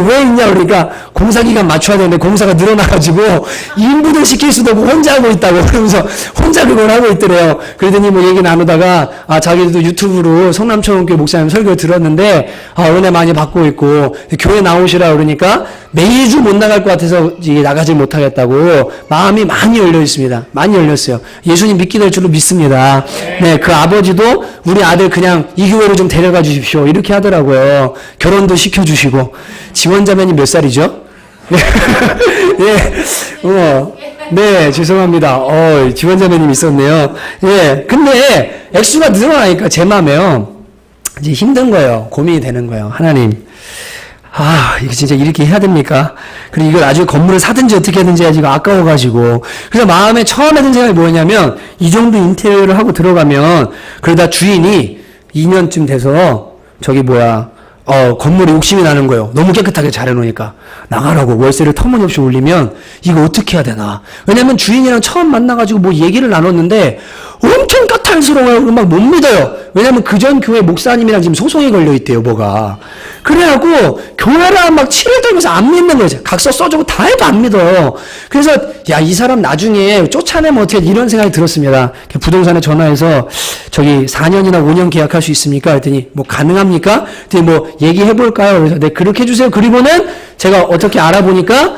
왜 있냐, 그러니까 공사기간 맞춰야 되는데 공사가 늘어나가지고 인부들 시킬 수도 없고 혼자 하고 있다고 그러면서 혼자 그걸 하고 있더래요. 그러더니 뭐 얘기 나누다가 자기도 유튜브로 성남초등교회 목사님 설교 들었는데 은혜 많이 받고 있고 교회 나오시라 그러니까 매주 못 나갈 것 같아서 나가지 못하겠다고 마음이 많이 열려 있습니다. 많이 열렸어요. 예수님 믿게 될 줄로 믿습니다. 네, 그 아버지도 우리 아들 그냥 이 교회로 좀 데려가 주십시오. 이렇게 하더라고요. 결혼도 시켜주시고. 지원자매님 몇 살이죠? 네, 죄송합니다. 지원자매님 있었네요. 예, 근데 액수가 늘어나니까 제 마음에요. 이제 힘든 거예요. 고민이 되는 거예요. 하나님. 이거 진짜 이렇게 해야 됩니까? 그리고 이걸 나중에 건물을 사든지 어떻게 하든지 해야지 이거 아까워가지고. 그래서 마음에 처음에 든 생각이 뭐였냐면, 이 정도 인테리어를 하고 들어가면, 그러다 주인이 2년쯤 돼서, 건물에 욕심이 나는 거예요. 너무 깨끗하게 잘 해놓으니까. 나가라고 월세를 터무니없이 올리면, 이거 어떻게 해야 되나. 왜냐면 주인이랑 처음 만나가지고 뭐 얘기를 나눴는데, 엄청 까탈스러워요. 막 못 믿어요. 왜냐면 그전 교회 목사님이랑 지금 소송이 걸려있대요, 뭐가. 그래갖고, 교회랑 막 치를 떨면서 안 믿는 거죠. 각서 써주고 다 해도 안 믿어요. 그래서, 이 사람 나중에 쫓아내면 어떻게 이런 생각이 들었습니다. 부동산에 전화해서, 4년이나 5년 계약할 수 있습니까? 그랬더니, 뭐, 가능합니까? 그랬더니 뭐, 얘기해볼까요? 그래서, 네, 그렇게 해주세요. 그리고는, 제가 어떻게 알아보니까,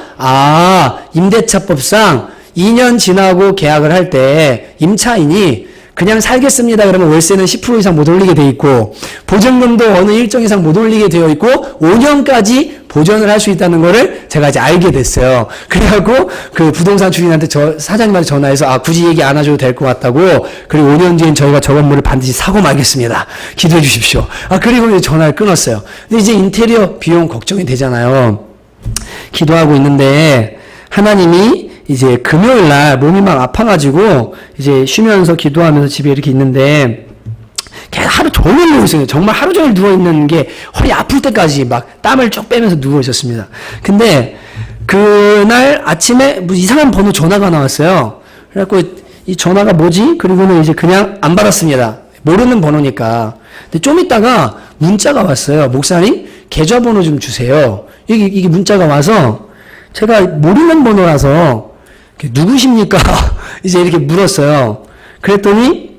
임대차법상, 2년 지나고 계약을 할 때 임차인이 그냥 살겠습니다. 그러면 월세는 10% 이상 못 올리게 돼 있고 보증금도 어느 일정 이상 못 올리게 되어 있고 5년까지 보전을 할 수 있다는 거를 제가 이제 알게 됐어요. 그래갖고 그 부동산 주인한테 사장님한테 전화해서 굳이 얘기 안 하셔도 될 것 같다고, 그리고 5년 뒤엔 저희가 저 건물을 반드시 사고 말겠습니다. 기도해 주십시오. 그리고 이제 전화를 끊었어요. 근데 이제 인테리어 비용 걱정이 되잖아요. 기도하고 있는데 하나님이 이제 금요일 날 몸이 막 아파가지고 이제 쉬면서 기도하면서 집에 이렇게 있는데 하루 종일 누워 있어요. 정말 하루 종일 누워 있는 게 허리 아플 때까지 막 땀을 쭉 빼면서 누워 있었습니다. 근데 그날 아침에 뭐 이상한 번호 전화가 나왔어요. 그래갖고 이 전화가 뭐지? 그리고는 이제 그냥 안 받았습니다. 모르는 번호니까. 근데 좀 있다가 문자가 왔어요. 목사님, 계좌번호 좀 주세요. 이게 문자가 와서 제가 모르는 번호라서 누구십니까? 이제 이렇게 물었어요. 그랬더니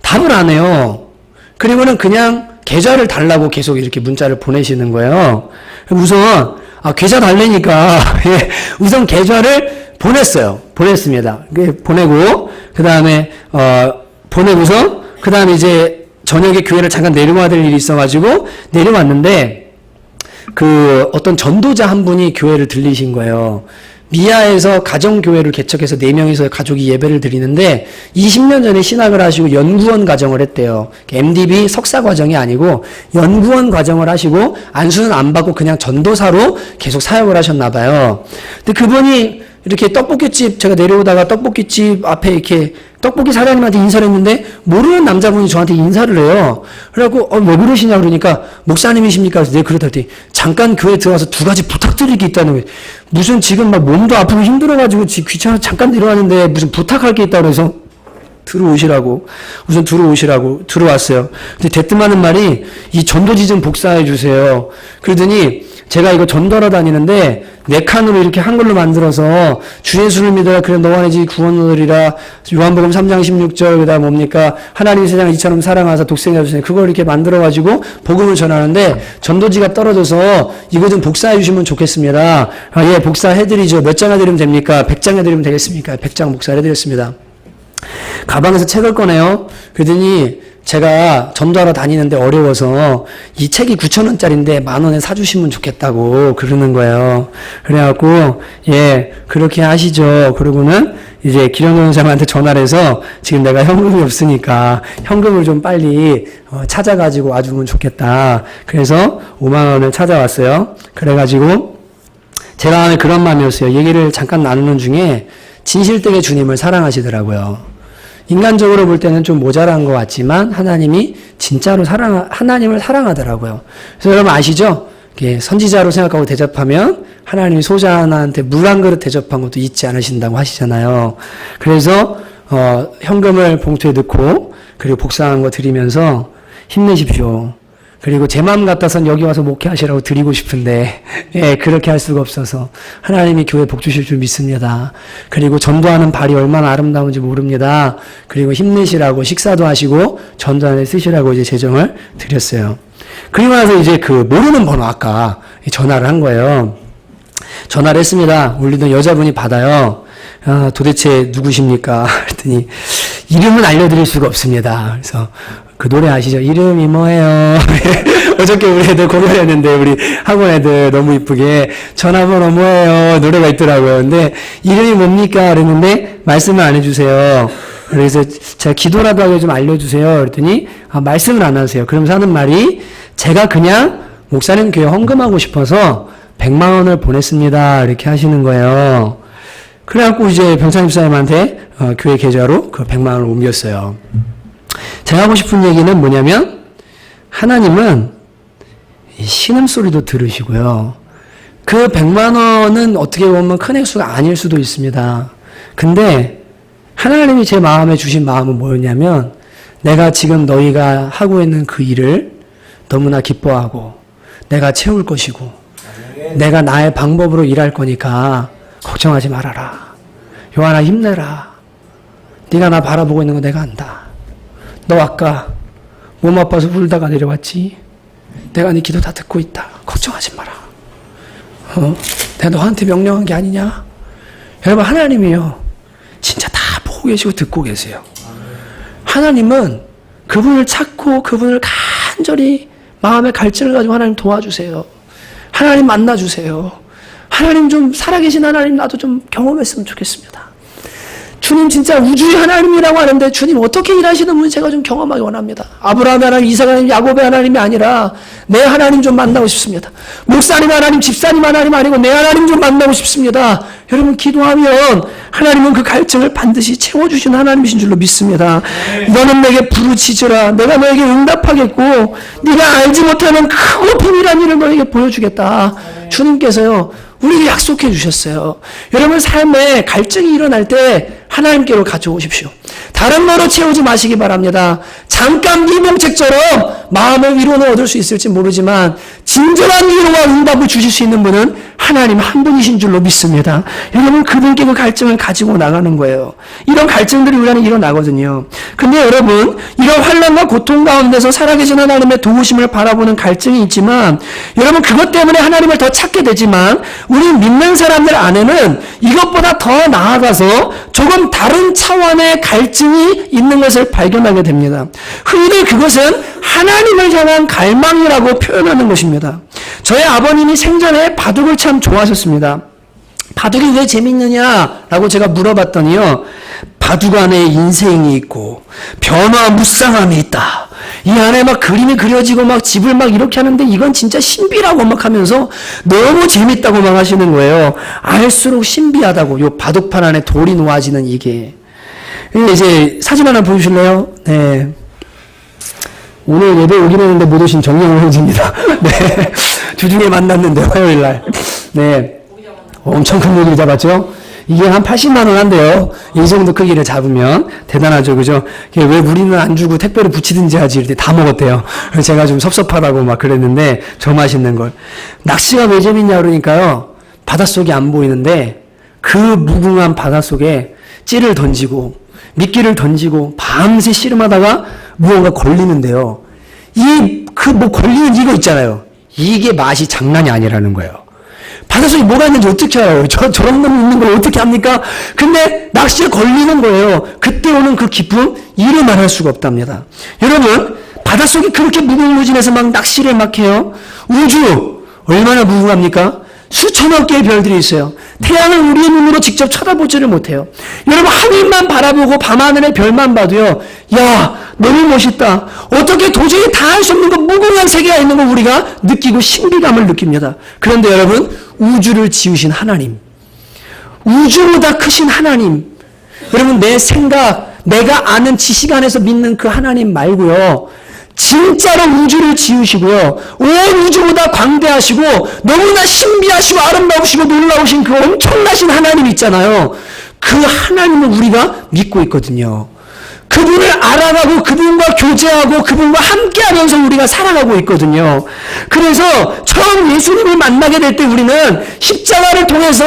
답을 안 해요. 그리고는 그냥 계좌를 달라고 계속 이렇게 문자를 보내시는 거예요. 우선 계좌 달래니까 우선 계좌를 보냈습니다. 보내고 그 다음에 보내고서 그 다음에 이제 저녁에 교회를 잠깐 내려와야 될 일이 있어가지고 내려왔는데 어떤 전도자 한 분이 교회를 들리신 거예요. 미아에서 가정교회를 개척해서 4명이서 가족이 예배를 드리는데 20년 전에 신학을 하시고 연구원 과정을 했대요. MDB 석사 과정이 아니고 연구원 과정을 하시고 안수는 안 받고 그냥 전도사로 계속 사역을 하셨나 봐요. 근데 그분이 이렇게 떡볶이집, 제가 내려오다가 떡볶이집 앞에 이렇게 떡볶이 사장님한테 인사를 했는데 모르는 남자분이 저한테 인사를 해요. 그래갖고 왜 그러시냐 그러니까 목사님이십니까? 그래서 네 그러다 했더니 잠깐 교회 들어와서 2가지 부탁드릴 게 있다는 거예요. 무슨 지금 막 몸도 아프고 힘들어가지고 귀찮아서 잠깐 내려왔는데 무슨 부탁할 게 있다고 해서 들어오시라고 들어왔어요. 근데 대뜸하는 말이 이 전도지 좀 복사해 주세요. 그러더니 제가 이거 전도하러 다니는데 4칸으로 이렇게 한글로 만들어서 주 예수를 믿어라 그래 너와 내 집이 구원을 얻으리라 요한복음 3장 16절 그다음 뭡니까 하나님이 세상을 이처럼 사랑하사 독생자 주시네 그걸 이렇게 만들어가지고 복음을 전하는데 전도지가 떨어져서 이거 좀 복사해 주시면 좋겠습니다. 예 복사해드리죠. 몇 장 해드리면 됩니까? 100장 해드리면 되겠습니까? 100장 복사해드렸습니다. 가방에서 책을 꺼내요. 그러더니 제가 전도하러 다니는데 어려워서 이 책이 9,000원짜리인데 10,000원에 사주시면 좋겠다고 그러는 거예요. 그래갖고 예 그렇게 하시죠. 그러고는 이제 기령노동자한테 전화를 해서 지금 내가 현금이 없으니까 현금을 좀 빨리 찾아가지고 와주면 좋겠다. 그래서 50,000원을 찾아왔어요. 그래가지고 제가 마음에 그런 마음이었어요. 얘기를 잠깐 나누는 중에 진실되게 주님을 사랑하시더라고요. 인간적으로 볼 때는 좀 모자란 것 같지만 하나님이 진짜로 하나님을 사랑하더라고요. 그래서 여러분 아시죠? 선지자로 생각하고 대접하면 하나님이 소자 하나한테 물 한 그릇 대접한 것도 잊지 않으신다고 하시잖아요. 그래서 현금을 봉투에 넣고 그리고 복사한 거 드리면서 힘내십시오. 그리고 제 마음 같아선 여기 와서 목회하시라고 드리고 싶은데 예, 그렇게 할 수가 없어서 하나님이 교회 복 주실 줄 믿습니다. 그리고 전도하는 발이 얼마나 아름다운지 모릅니다. 그리고 힘내시라고 식사도 하시고 전도안에 쓰시라고 이제 재정을 드렸어요. 그리고 나서 이제 모르는 번호 아까 전화를 한 거예요. 전화를 했습니다. 울리던 여자분이 받아요. 도대체 누구십니까? 그랬더니 이름은 알려드릴 수가 없습니다. 그래서 그 노래 아시죠? 이름이 뭐예요? 어저께 우리 애들 공연했는데 우리 학원 애들 너무 이쁘게 전화번호 뭐예요? 노래가 있더라고요. 근데 이름이 뭡니까? 그랬는데 말씀을 안 해주세요. 그래서 제가 기도라도 하게 좀 알려주세요. 그랬더니 말씀을 안 하세요. 그러면서 하는 말이 제가 그냥 목사님 교회 헌금하고 싶어서 100,000원을 보냈습니다. 이렇게 하시는 거예요. 그래갖고 이제 병찬 집사님한테 교회 계좌로 그 100,000원을 옮겼어요. 제가 하고 싶은 얘기는 뭐냐면 하나님은 신음소리도 들으시고요. 그 100,000원은 어떻게 보면 큰 액수가 아닐 수도 있습니다. 근데 하나님이 제 마음에 주신 마음은 뭐였냐면 내가 지금 너희가 하고 있는 그 일을 너무나 기뻐하고 내가 채울 것이고 내가 나의 방법으로 일할 거니까 걱정하지 말아라. 요한아 힘내라. 네가 나 바라보고 있는 거 내가 안다. 너 아까 몸 아파서 울다가 내려왔지? 내가 네 기도 다 듣고 있다. 걱정하지 마라. 내가 너한테 명령한 게 아니냐? 여러분 하나님이요. 진짜 다 보고 계시고 듣고 계세요. 하나님은 그분을 찾고 그분을 간절히 마음의 갈증을 가지고 하나님 도와주세요. 하나님 만나주세요. 하나님 좀 살아계신 하나님 나도 좀 경험했으면 좋겠습니다. 주님 진짜 우주의 하나님이라고 하는데 주님 어떻게 일하시는 분이 제가 좀 경험하기 원합니다. 아브라함의 하나님, 이삭 하나님, 야곱의 하나님이 아니라 내 하나님 좀 만나고 싶습니다. 목사님 하나님, 집사님 하나님 아니고 내 하나님 좀 만나고 싶습니다. 여러분 기도하면 하나님은 그 갈증을 반드시 채워주시는 하나님이신 줄로 믿습니다. 너는 내게 부르짖으라. 내가 너에게 응답하겠고 네가 알지 못하는 크고 비밀한 일을 너에게 보여주겠다. 주님께서요 우리에게 약속해 주셨어요. 여러분 삶에 갈증이 일어날 때 하나님께로 가져오십시오. 다른 거로 채우지 마시기 바랍니다. 잠깐 미봉책처럼 마음의 위로는 얻을 수 있을지 모르지만 진정한 위로와 응답을 주실 수 있는 분은 하나님 한 분이신 줄로 믿습니다. 여러분 그분께 그 갈증을 가지고 나가는 거예요. 이런 갈증들이 우리 안에 일어나거든요. 근데 여러분 이런 환난과 고통 가운데서 살아계신 하나님의 도우심을 바라보는 갈증이 있지만 여러분 그것 때문에 하나님을 더 찾게 되지만 우리 믿는 사람들 안에는 이것보다 더 나아가서 조금 다른 차원의 갈증이 있는 것을 발견하게 됩니다. 흔히 그것은 하나님을 향한 갈망이라고 표현하는 것입니다. 저의 아버님이 생전에 바둑을 참 좋아하셨습니다. 바둑이 왜 재밌느냐라고 제가 물어봤더니요. 바둑 안에 인생이 있고 변화무쌍함이 있다. 이 안에 막 그림이 그려지고 막 집을 막 이렇게 하는데 이건 진짜 신비라고 막 하면서 너무 재밌다고 막 하시는 거예요. 알수록 신비하다고. 요 바둑판 안에 돌이 놓아지는 이게. 이제 사진 하나 보여주실래요? 네. 오늘 예배 오긴 했는데 못 오신 정영호 형제입니다. 네. 주중에 만났는데 화요일 날. 네. 엄청 큰 고기를 잡았죠? 이게 한 80만 원 한대요. 이 정도 크기를 잡으면 대단하죠, 그죠? 왜 우리는 안 주고 택배를 붙이든지 하지 이럴 때 다 먹었대요. 그래서 제가 좀 섭섭하다고 막 그랬는데 저 맛있는 걸. 낚시가 왜 재밌냐 그러니까요. 바닷속이 안 보이는데 그 무궁한 바닷속에 찌를 던지고 미끼를 던지고 밤새 씨름하다가 무언가 걸리는데요. 걸리는 이거 있잖아요. 이게 맛이 장난이 아니라는 거예요. 바닷속에 뭐가 있는지 어떻게 알아요? 저런 놈이 있는 걸 어떻게 합니까? 근데 낚시에 걸리는 거예요. 그때 오는 그 기쁨, 이루 말할 수가 없답니다. 여러분, 바닷속이 그렇게 무궁무진해서 막 낚시를 막 해요. 우주, 얼마나 무궁합니까? 수천억 개의 별들이 있어요. 태양을 우리의 눈으로 직접 쳐다보지를 못해요. 여러분 하늘만 바라보고 밤하늘의 별만 봐도요. 야 너무 멋있다. 어떻게 도저히 다 할 수 없는 거 무궁한 세계가 있는 거 우리가 느끼고 신비감을 느낍니다. 그런데 여러분 우주를 지으신 하나님, 우주보다 크신 하나님, 여러분 내 생각, 내가 아는 지식 안에서 믿는 그 하나님 말고요. 진짜로 우주를 지으시고요. 온 우주보다 광대하시고 너무나 신비하시고 아름다우시고 놀라우신 그 엄청나신 하나님 있잖아요. 그 하나님을 우리가 믿고 있거든요. 그분을 알아가고 그분과 교제하고 그분과 함께하면서 우리가 살아가고 있거든요. 그래서 처음 예수님을 만나게 될 때 우리는 십자가를 통해서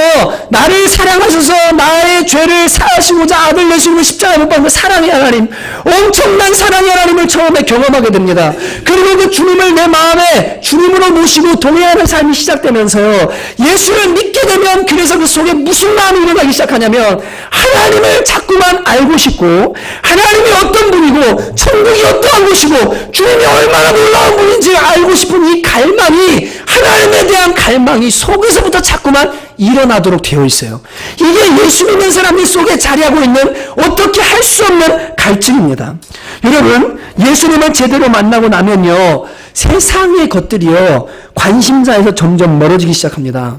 나를 사랑하셔서 나의 죄를 사하시고자 아들 예수님을 십자가에 못 박은 사랑의 하나님, 엄청난 사랑의 하나님을 처음에 경험하게 됩니다. 그리고 그 주님을 내 마음에 주님으로 모시고 동행하는 삶이 시작되면서요. 예수를 믿게 되면 그래서 그 속에 무슨 마음이 일어나기 시작하냐면 하나님을 자꾸만 알고 싶고 하나님이 어떤 분이고 천국이 어떠한 곳이고 주님이 얼마나 놀라운 분인지 알고 싶은 이 갈망이, 하나님에 대한 갈망이 속에서부터 자꾸만 일어나도록 되어 있어요. 이게 예수 믿는 사람들 속에 자리하고 있는 어떻게 할 수 없는 갈증입니다. 여러분 예수님을 제대로 만나고 나면요 세상의 것들이요 관심사에서 점점 멀어지기 시작합니다.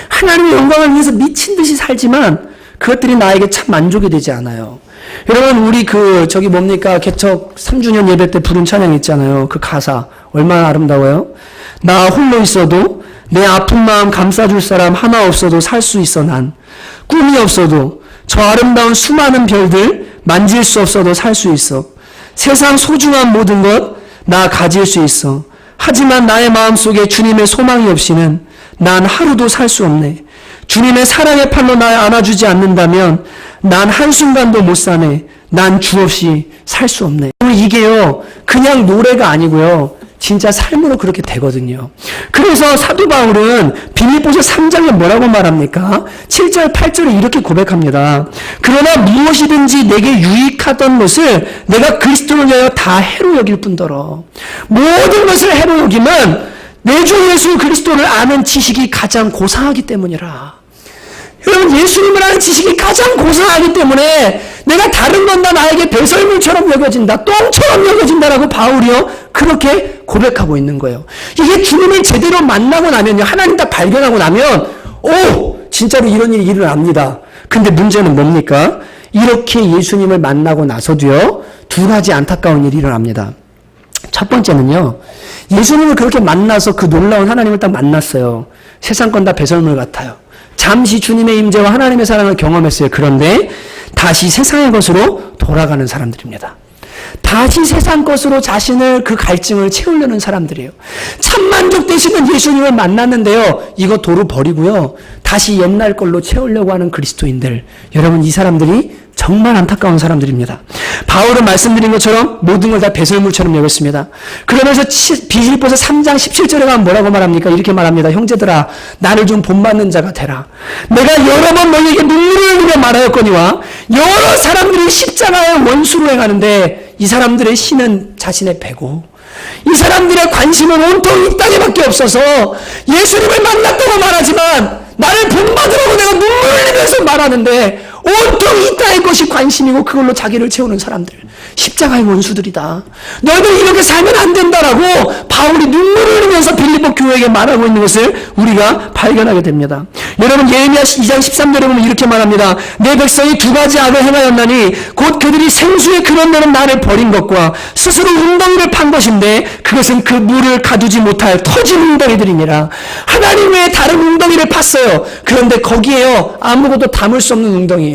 하나님의 영광을 위해서 미친 듯이 살지만 그것들이 나에게 참 만족이 되지 않아요. 여러분 우리 저기 뭡니까 개척 3주년 예배 때 부른 찬양 있잖아요. 그 가사 얼마나 아름다워요. 나 홀로 있어도 내 아픈 마음 감싸줄 사람 하나 없어도 살 수 있어. 난 꿈이 없어도 저 아름다운 수많은 별들 만질 수 없어도 살 수 있어. 세상 소중한 모든 것 나 가질 수 있어. 하지만 나의 마음속에 주님의 소망이 없이는 난 하루도 살 수 없네. 주님의 사랑의 팔로 날 안아주지 않는다면 난 한순간도 못 사네. 난 주 없이 살 수 없네. 이게요 그냥 노래가 아니고요 진짜 삶으로 그렇게 되거든요. 그래서 사도 바울은 빌립보서 3장에 뭐라고 말합니까? 7절, 8절에 이렇게 고백합니다. 그러나 무엇이든지 내게 유익하던 것을 내가 그리스도를 위하여 다 해로 여길 뿐더러 모든 것을 해로 여김은 내 주 예수 그리스도를 아는 지식이 가장 고상하기 때문이라. 여러분, 예수님을 아는 지식이 가장 고상하기 때문에 내가 다른 건 다 나에게 배설물처럼 여겨진다, 똥처럼 여겨진다라고 바울이요 그렇게 고백하고 있는 거예요. 이게 주님을 제대로 만나고 나면요, 하나님 딱 발견하고 나면 오, 진짜로 이런 일이 일어납니다. 근데 문제는 뭡니까? 이렇게 예수님을 만나고 나서도요, 두 가지 안타까운 일이 일어납니다. 첫 번째는요, 예수님을 그렇게 만나서 그 놀라운 하나님을 딱 만났어요. 세상 건 다 배설물 같아요. 잠시 주님의 임재와 하나님의 사랑을 경험했어요. 그런데 다시 세상의 것으로 돌아가는 사람들입니다. 다시 세상 것으로 자신을 그 갈증을 채우려는 사람들이에요. 참만족 되시는 예수님을 만났는데요, 이거 도로 버리고요, 다시 옛날 걸로 채우려고 하는 그리스도인들, 여러분, 이 사람들이 정말 안타까운 사람들입니다. 바울은 말씀드린 것처럼 모든 걸 다 배설물처럼 여겼습니다. 그러면서 빌립보서 3장 17절에 가면 뭐라고 말합니까? 이렇게 말합니다. 형제들아, 나를 좀 본받는 자가 되라. 내가 여러 번 너희에게 눈물을 흘리며 말하였거니와 여러 사람들이 십자가의 원수로 행하는데 이 사람들의 신은 자신의 배고 이 사람들의 관심은 온통 이 땅에밖에 없어서 예수님을 만났다고 말하지만 나를 본받으라고 내가 눈물을 흘리면서 말하는데 온통 이 땅의 것이 관심이고 그걸로 자기를 채우는 사람들, 십자가의 원수들이다. 너희들 이렇게 살면 안 된다라고 바울이 눈물을 흘리면서 빌립보 교회에게 말하고 있는 것을 우리가 발견하게 됩니다. 여러분, 예레미야 2장 13절에 보면 이렇게 말합니다. 내 백성이 두 가지 악을 행하였나니 곧 그들이 생수의 근원되는 나를 버린 것과 스스로 웅덩이를 판 것인데 그것은 그 물을 가두지 못할 터진 웅덩이들이니라. 하나님 외에 다른 웅덩이를 팠어요. 그런데 거기에요, 아무것도 담을 수 없는 웅덩이에요.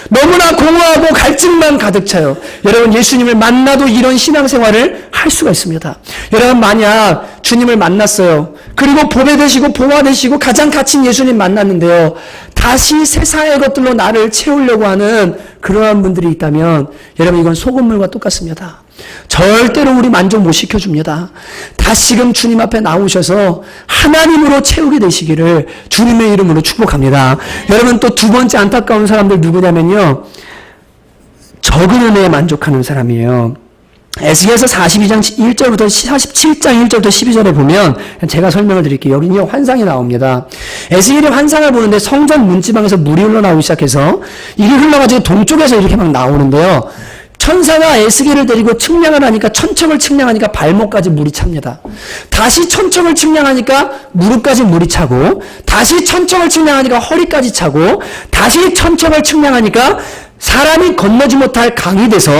너무나 공허하고 갈증만 가득 차요. 여러분, 예수님을 만나도 이런 신앙생활을 할 수가 있습니다. 여러분, 만약 주님을 만났어요. 그리고 보배 되시고 보화 되시고 가장 갇힌 예수님 만났는데요, 다시 세상의 것들로 나를 채우려고 하는 그러한 분들이 있다면 여러분, 이건 소금물과 똑같습니다. 절대로 우리 만족 못 시켜줍니다. 다시금 주님 앞에 나오셔서 하나님으로 채우게 되시기를 주님의 이름으로 축복합니다. 여러분, 또 두 번째 안타까운 사람들 누구냐면요, 적은 은혜에 만족하는 사람이에요. 에스겔서 42장 1절부터 47장 1절부터 12절에 보면 제가 설명을 드릴게요. 여기는요, 환상이 나옵니다. 에스겔이 환상을 보는데 성전 문지방에서 물이 흘러나오기 시작해서 이게 흘러가지고 동쪽에서 이렇게 막 나오는데요, 천사가 에스겔을 데리고 측량을 하니까 천척을 측량하니까 발목까지 물이 찹니다. 다시 천척을 측량하니까 무릎까지 물이 차고, 다시 천척을 측량하니까 허리까지 차고, 다시 천척을 측량하니까 사람이 건너지 못할 강이 돼서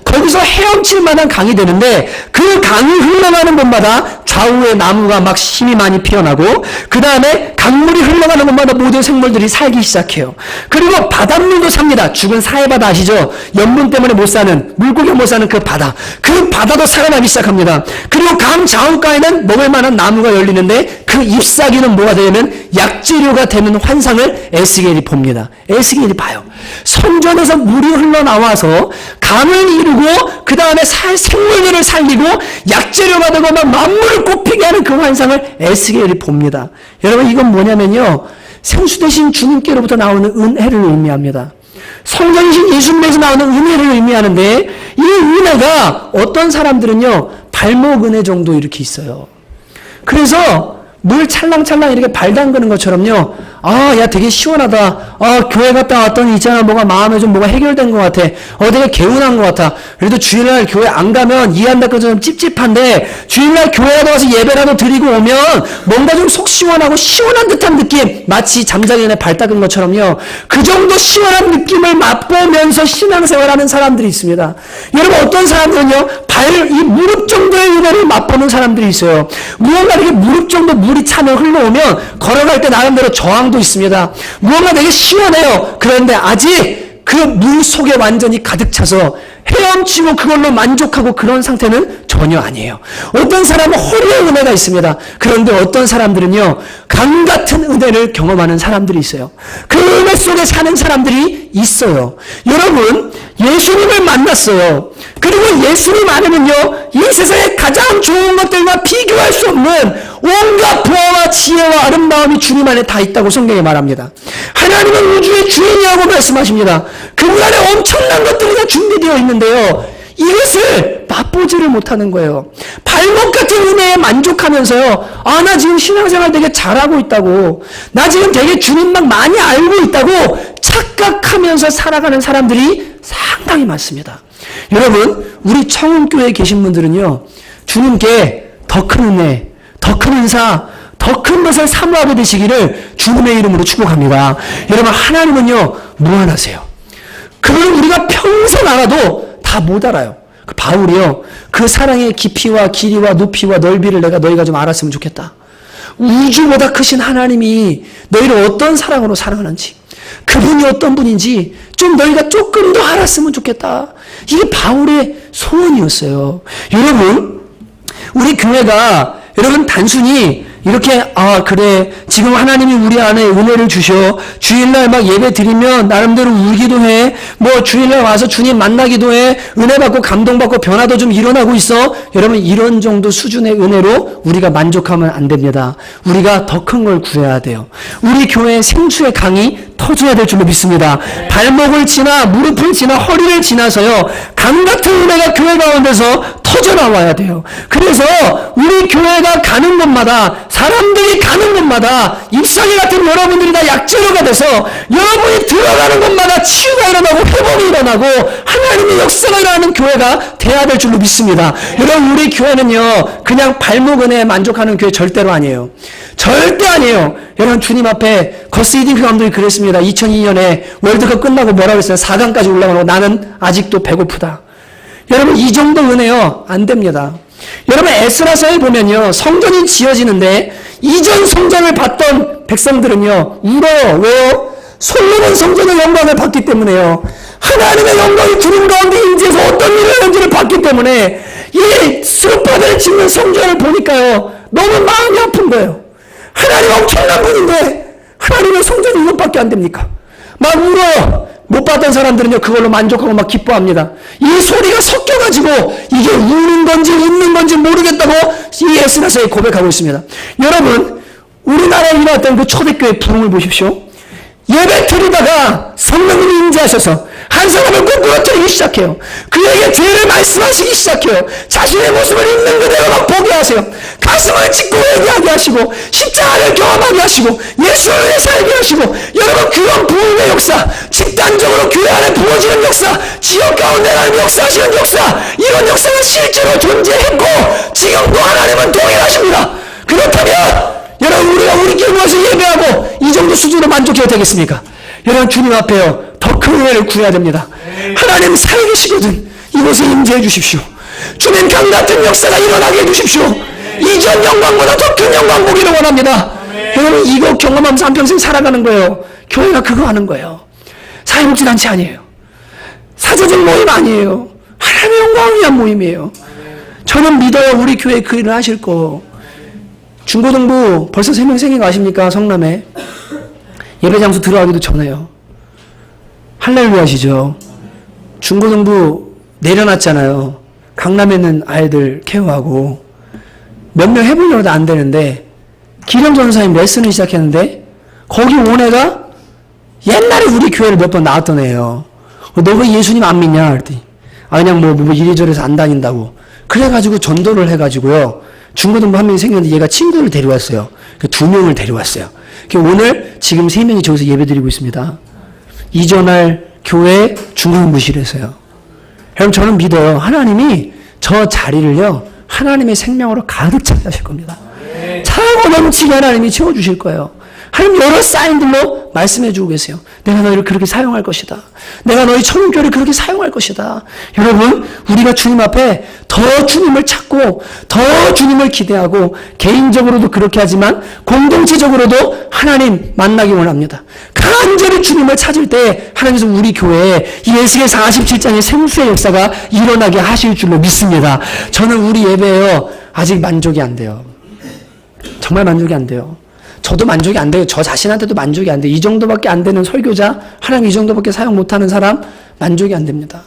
거기서 헤엄칠 만한 강이 되는데 그 강이 흘러가는 곳마다 좌우에 나무가 막 힘이 많이 피어나고 그 다음에 강물이 흘러가는 곳마다 모든 생물들이 살기 시작해요. 그리고 바닷물도 삽니다. 죽은 사해바다 아시죠? 염분 때문에 못 사는, 물고기 못 사는 그 바다, 그 바다도 살아나기 시작합니다. 그리고 강 좌우가에는 먹을 만한 나무가 열리는데 그 잎사귀는 뭐가 되냐면 약재료가 되는 환상을 에스겔이 봅니다. 에스겔이 봐요. 성전에서 물이 흘러나와서 강을 이루고 그 다음에 생물들을 살리고 약재료가 되고 막 만물을 꽃피게 하는 그 환상을 에스겔이 봅니다. 여러분, 이건 뭐냐면요, 생수 대신 주님께로부터 나오는 은혜를 의미합니다. 성전이신 예수님에서 나오는 은혜를 의미하는데 이 은혜가 어떤 사람들은요, 발목 은혜 정도 이렇게 있어요. 그래서 물 찰랑찰랑 이렇게 발 담그는 것처럼요, 아, 야, 되게 시원하다. 교회 갔다 왔더니 있잖아, 뭐가 마음에 좀 뭐가 해결된 것 같아. 되게 개운한 것 같아. 그래도 주일날 교회 안 가면 이해한다고 좀 찝찝한데, 주일날 교회에 가서 예배라도 드리고 오면 뭔가 좀 속 시원하고 시원한 듯한 느낌, 마치 잠자기 전에 발 닦은 것처럼요, 그 정도 시원한 느낌을 맛보면서 신앙생활하는 사람들이 있습니다. 여러분, 어떤 사람들은요, 이 무릎 정도의 은혜를 맛보는 사람들이 있어요. 무언가 이렇게 무릎 정도 물이 차면 흘러오면 걸어갈 때 나름대로 저항도 있습니다. 무언가 되게 시원해요. 그런데 아직 그 물 속에 완전히 가득 차서 헤엄치고 그걸로 만족하고 그런 상태는 전혀 아니에요. 어떤 사람은 허리에 은혜가 있습니다. 그런데 어떤 사람들은요, 강 같은 은혜를 경험하는 사람들이 있어요. 그 은혜 속에 사는 사람들이 있어요. 여러분, 예수님을 만났어요. 그리고 예수님 안에는요, 이 세상의 가장 좋은 것들과 비교할 수 없는 온갖 보화와 지혜와 아름다움이 주님 안에 다 있다고 성경에 말합니다. 하나님은 우주의 주인이라고 말씀하십니다. 그분 안에 엄청난 것들이 다 준비되어 있는데요, 이것을 맛보지를 못하는 거예요. 발목 같은 은혜에 만족하면서요, 나 지금 신앙생활 되게 잘하고 있다고, 나 지금 되게 주님만 많이 알고 있다고 착각하면서 살아가는 사람들이 상당히 많습니다. 여러분, 우리 청운교회에 계신 분들은요, 주님께 더 큰 은혜, 더 큰 은사, 더 큰 것을 사모하게 되시기를 주님의 이름으로 축복합니다. 여러분, 하나님은요, 무한하세요. 그걸 우리가 평생 알아도 다 못 알아요. 그 바울이요, 그 사랑의 깊이와 길이와 높이와 넓이를 너희가 좀 알았으면 좋겠다. 우주보다 크신 하나님이 너희를 어떤 사랑으로 사랑하는지, 그분이 어떤 분인지 좀 너희가 조금 더 알았으면 좋겠다. 이게 바울의 소원이었어요. 여러분, 우리 교회가 여러분 단순히 이렇게 그래 지금 하나님이 우리 안에 은혜를 주셔, 주일날 막 예배 드리면 나름대로 울기도 해, 뭐 주일날 와서 주님 만나기도 해, 은혜 받고 감동받고 변화도 좀 일어나고 있어. 여러분, 이런 정도 수준의 은혜로 우리가 만족하면 안 됩니다. 우리가 더 큰 걸 구해야 돼요. 우리 교회의 생수의 강이 터져야 될 줄로 믿습니다. 발목을 지나 무릎을 지나 허리를 지나서요, 강 같은 은혜가 교회 가운데서 터져 나와야 돼요. 그래서 우리 교회가 가는 곳마다, 사람들이 가는 곳마다 잎사귀 같은 여러분들이 다 약재료가 돼서 여러분이 들어가는 곳마다 치유가 일어나고 회복이 일어나고 하나님의 역사가 일어나는 교회가 돼야 될 줄로 믿습니다. 여러분, 우리 교회는요, 그냥 발목 은혜에 만족하는 교회 절대로 아니에요. 절대 아니에요. 여러분, 주님 앞에 거스 히딩크 감독이 그랬습니다. 2002년에 월드컵 끝나고 뭐라고 했어요? 4강까지 올라가고 나는 아직도 배고프다. 여러분, 이 정도 은혜요, 안 됩니다. 여러분, 에스라서에 보면요, 성전이 지어지는데 이전 성전을 봤던 백성들은요, 울어요. 왜요? 솔로몬 성전의 영광을 봤기 때문에요. 하나님의 영광이 구름 가운데 임재해서 어떤 일을 하는지를 봤기 때문에 이 스룹바벨 짓는 성전을 보니까요, 너무 마음이 아픈 거예요. 하나님 엄청난 분인데 하나님의 성전이 이것밖에 안 됩니까? 막 울어요. 못 봤던 사람들은요, 그걸로 만족하고 막 기뻐합니다. 이 소리가 섞여가지고 이게 우는 건지 웃는 건지 모르겠다고 이 에스라서에 고백하고 있습니다. 여러분, 우리나라에 일어났던 그 초대교회 부흥을 보십시오. 예배 드리다가 성령님이 임재하셔서 한 사람을 꾸꾸러뜨리기 시작해요. 그에게 죄를 말씀하시기 시작해요. 자신의 모습을 있는 그대로 막 보게 하세요. 가슴을 찢고 얘기하게 하시고 십자가를 경험하게 하시고 예수를 위해 살게 하시고, 여러분, 그런 부흥의 역사, 집단적으로 교회 안에 부어지는 역사, 지역 가운데 하나님 역사하시는 역사, 이런 역사가 실제로 존재했고 지금도 하나님은 동일하십니다. 그렇다면 여러분, 우리가 우리끼리 모여서 예배하고 이 정도 수준으로 만족해도 되겠습니까? 여러분, 주님 앞에요, 더 큰 은혜를 구해야 됩니다. 하나님 살아계시거든 이곳에 임재해 주십시오. 주님 강 같은 역사가 일어나게 해주십시오. 이전 영광보다 더 큰 영광 보기를 원합니다. 여러분, 이거 경험하면서 한평생 살아가는 거예요. 교회가 그거 하는 거예요. 사회복지단체 아니에요. 사제적 모임 아니에요. 하나님의 영광을 위한 모임이에요. 저는 믿어요, 우리 교회 그 일을 하실 거. 중고등부 벌써 3명 생긴 거 아십니까? 성남에 예배장소 들어가기도 전에요. 할렐루야 하시죠. 중고등부 내려놨잖아요. 강남에 있는 아이들 케어하고 몇 명 해보려고 해도 안 되는데, 기령 전사님 레슨을 시작했는데 거기 온 애가 옛날에 우리 교회를 몇 번 나왔던 애예요. 너 왜 예수님 안 믿냐? 그랬더니 그냥 뭐 이리저리서 안 다닌다고. 그래가지고 전도를 해가지고요, 중고등부 한 명이 생겼는데 얘가 친구를 데려왔어요. 2명을 데려왔어요. 오늘 지금 3명이 저기서 예배드리고 있습니다. 이전할 교회 중고등부실에서요. 여러분, 저는 믿어요. 하나님이 저 자리를요, 하나님의 생명으로 가득 차게 하실 겁니다. 차고 넘치게 하나님이 채워주실 거예요. 하나님 여러 사인들로 말씀해주고 계세요. 내가 너희를 그렇게 사용할 것이다. 내가 너희 청교를 그렇게 사용할 것이다. 여러분, 우리가 주님 앞에 더 주님을 찾고 더 주님을 기대하고, 개인적으로도 그렇게 하지만 공동체적으로도 하나님 만나기 원합니다. 간절히 주님을 찾을 때 하나님께서 우리 교회에 이 에스겔 47장의 생수의 역사가 일어나게 하실 줄로 믿습니다. 저는 우리 예배에요, 아직 만족이 안 돼요. 정말 만족이 안 돼요. 저도 만족이 안 돼요. 저 자신한테도 만족이 안 돼요. 이 정도밖에 안 되는 설교자, 하나님 이 정도밖에 사용 못하는 사람 만족이 안 됩니다.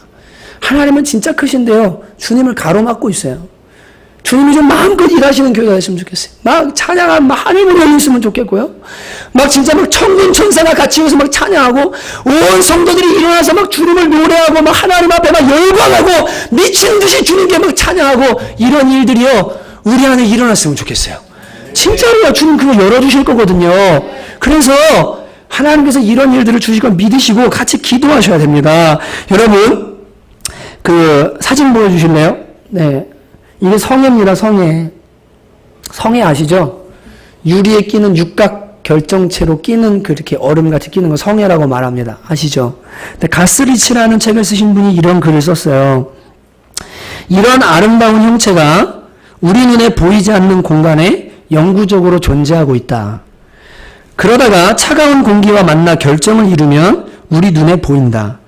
하나님은 진짜 크신데요. 주님을 가로막고 있어요. 주님이 좀 마음껏 일하시는 교회가 됐으면 좋겠어요. 막 찬양하면 막 하늘으로 열렸으면 좋겠고요. 막 진짜 막 천군 천사가 같이 오서 막 찬양하고 온 성도들이 일어나서 막 주님을 노래하고 막 하나님 앞에 막 열광하고 미친 듯이 주님께 막 찬양하고 이런 일들이요. 우리 안에 일어났으면 좋겠어요. 진짜로요. 주님 그거 열어주실 거거든요. 그래서 하나님께서 이런 일들을 주실 걸 믿으시고 같이 기도하셔야 됩니다. 여러분 그 사진 보여주실래요? 네. 이게 성회입니다. 성회. 성회 아시죠? 유리에 끼는 육각 결정체로 끼는 그렇게 얼음같이 끼는 거 성회라고 말합니다. 아시죠? 근데 가스리치라는 책을 쓰신 분이 이런 글을 썼어요. 이런 아름다운 형체가 우리 눈에 보이지 않는 공간에 영구적으로 존재하고 있다. 그러다가 차가운 공기와 만나 결정을 이루면 우리 눈에 보인다.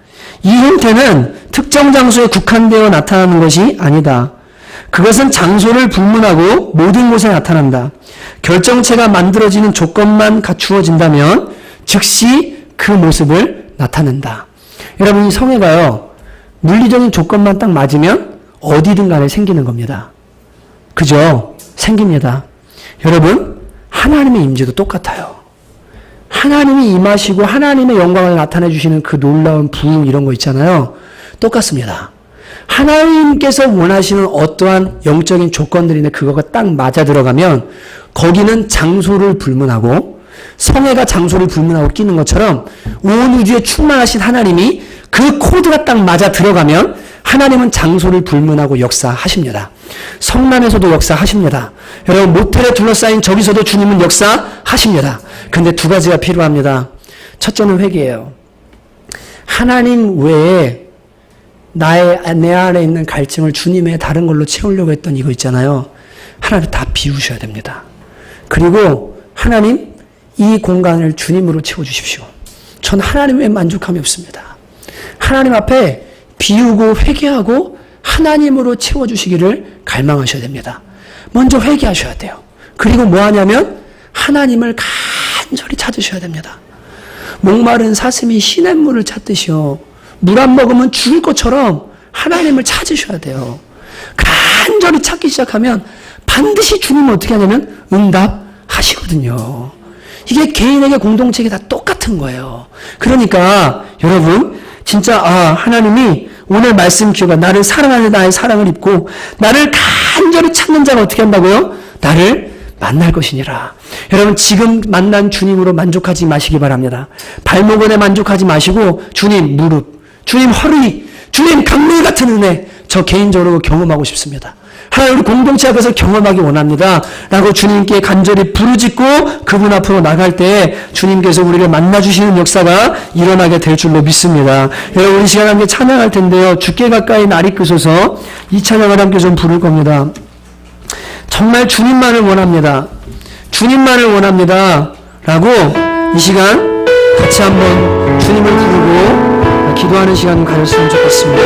이 형태는 특정 장소에 국한되어 나타나는 것이 아니다. 그것은 장소를 불문하고 모든 곳에 나타난다. 결정체가 만들어지는 조건만 갖추어진다면 즉시 그 모습을 나타낸다. 여러분 이 성회가요. 물리적인 조건만 딱 맞으면 어디든 간에 생기는 겁니다. 그죠? 생깁니다. 여러분 하나님의 임재도 똑같아요. 하나님이 임하시고 하나님의 영광을 나타내 주시는 그 놀라운 부흥 이런 거 있잖아요. 똑같습니다. 하나님께서 원하시는 어떠한 영적인 조건들인데 그거가 딱 맞아 들어가면 거기는 장소를 불문하고 성회가 장소를 불문하고 끼는 것처럼 온 우주에 충만하신 하나님이 그 코드가 딱 맞아 들어가면 하나님은 장소를 불문하고 역사하십니다. 성남에서도 역사하십니다. 여러분 모텔에 둘러싸인 저기서도 주님은 역사하십니다. 근데 두 가지가 필요합니다. 첫째는 회개예요. 하나님 외에 내 안에 있는 갈증을 주님의 다른 걸로 채우려고 했던 이거 있잖아요. 하나님 다 비우셔야 됩니다. 그리고 하나님 이 공간을 주님으로 채워주십시오. 전 하나님 외에 만족함이 없습니다. 하나님 앞에 비우고 회개하고 하나님으로 채워주시기를 갈망하셔야 됩니다. 먼저 회개하셔야 돼요. 그리고 뭐 하냐면 하나님을 간절히 찾으셔야 됩니다. 목마른 사슴이 시냇물을 찾듯이요. 물 안 먹으면 죽을 것처럼 하나님을 찾으셔야 돼요. 간절히 찾기 시작하면 반드시 주님은 어떻게 하냐면 응답하시거든요. 이게 개인에게 공동체에게 다 똑같은 거예요. 그러니까 여러분 진짜 하나님이 오늘 말씀 기호가 나를 사랑하는 나의 사랑을 입고 나를 간절히 찾는 자가 어떻게 한다고요? 나를 만날 것이니라. 여러분 지금 만난 주님으로 만족하지 마시기 바랍니다. 발목원에 만족하지 마시고 주님 무릎, 주님 허리, 주님 강물 같은 은혜 저 개인적으로 경험하고 싶습니다. 하나님 우리 공동체 앞에서 경험하기 원합니다. 라고 주님께 간절히 부르짖고 그분 앞으로 나갈 때 주님께서 우리를 만나주시는 역사가 일어나게 될 줄로 믿습니다. 여러분 우리 시간 함께 찬양할 텐데요. 주께 가까이 날 이끄소서 이 찬양을 함께 좀 부를 겁니다. 정말 주님만을 원합니다. 주님만을 원합니다. 라고 이 시간 같이 한번 주님을 부르고 기도하는 시간 가졌으면 좋겠습니다.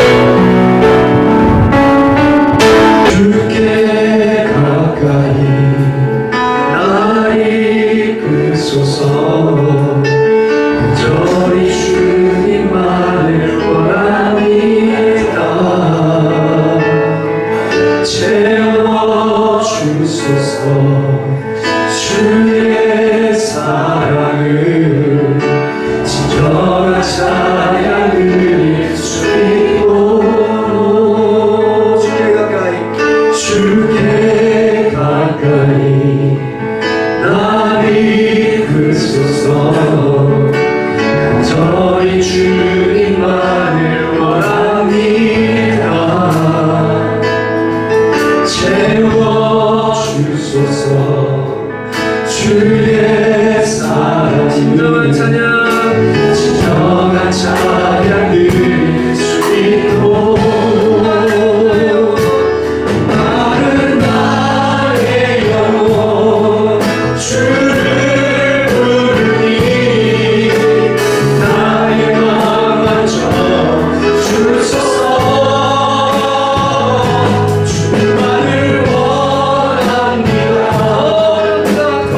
주께 가까이 날 이끄소서 간절히 주님만을 원합니다. 채워주소서 주의 사랑을 진정한 찬양을 주리고 주께 가까이 날 이끄소서 간절히 주님만을 원합니다. 채워주소서 주의 사랑 진정한 찬양을 주리고 나는 나의 영혼 주를 부르니 나의 맘 만져 주소서. 주만을 원합니다. 더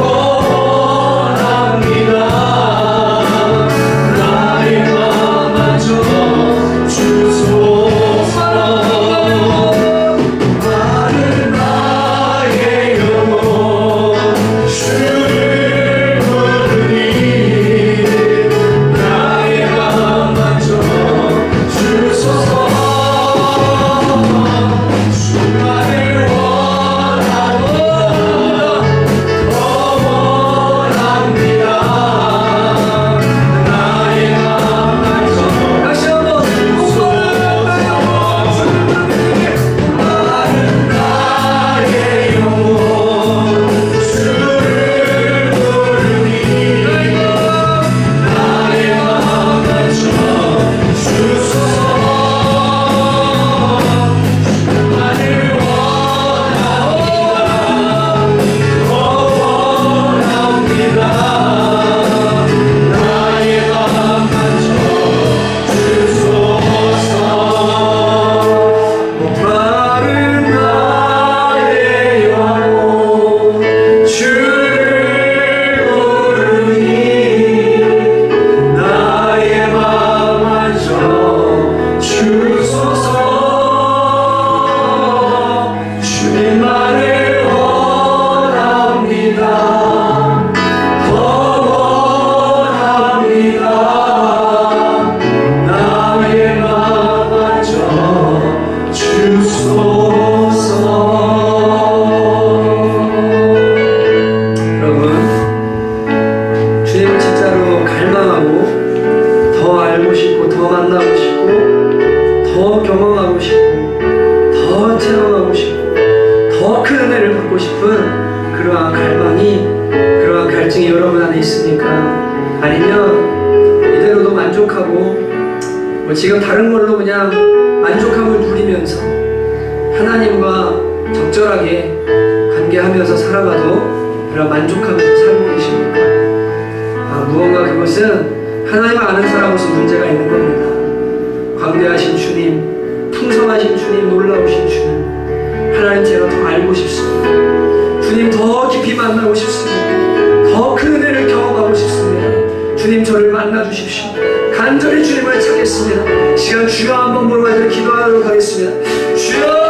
그러한 갈망이, 그러한 갈증이 여러분 안에 있습니까? 아니면 이대로도 만족하고 뭐 지금 다른 걸로 그냥 만족함을 누리면서 하나님과 적절하게 관계하면서 살아가도 그런 만족하면서 살고 계십니까? 무언가 그것은 하나님을 아는 사람으로서 문제가 있는 겁니다. 광대하신 주님, 풍성하신 주님, 놀라우신 주님, 하나님 제가 더 알고 싶습니다. 주님 더 깊이 만나고 싶습니다. 더 큰 은혜를 경험하고 싶습니다. 주님 저를 만나 주십시오. 간절히 주님을 찾겠습니다. 시간 주여 한번 부르짖어 기도하도록 하겠습니다. 주여!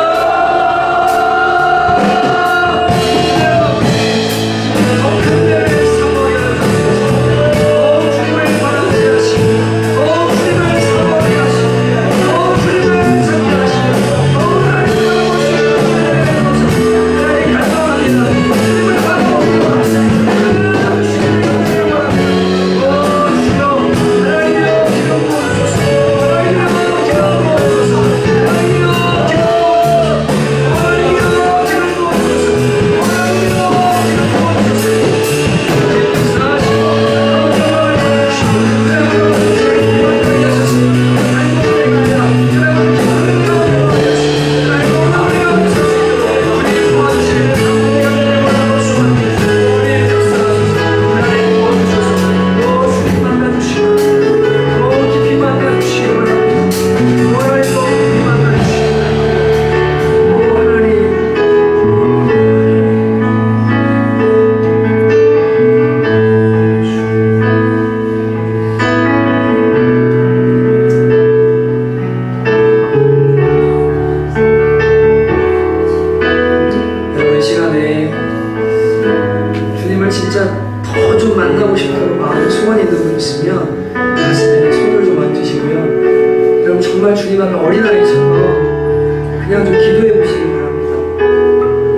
정말 주님 앞에 어린아이처럼 그냥 좀 기도해 보시기 바랍니다.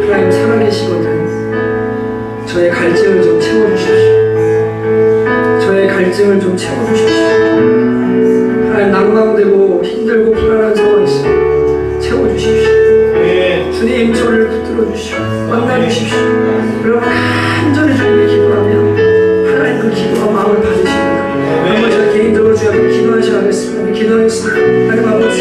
하나님 살아계시거든. 저의 갈증을 좀 채워주십시오. 저의 갈증을 좀 채워주십시오. 하나님 낭망되고 힘들고 불안한 상황이 있어요. 채워주십시오. 주님 저를 붙들어 주십시오. 만나주십시오. 그럼 간절히 주님께 기도하면 하나님 그 기도와 마음을 받으십니다. 한번 제가 개인적으로 주여 앞에 기도하셔야 하겠습니다. 기도하겠습니다. 하나님 아버지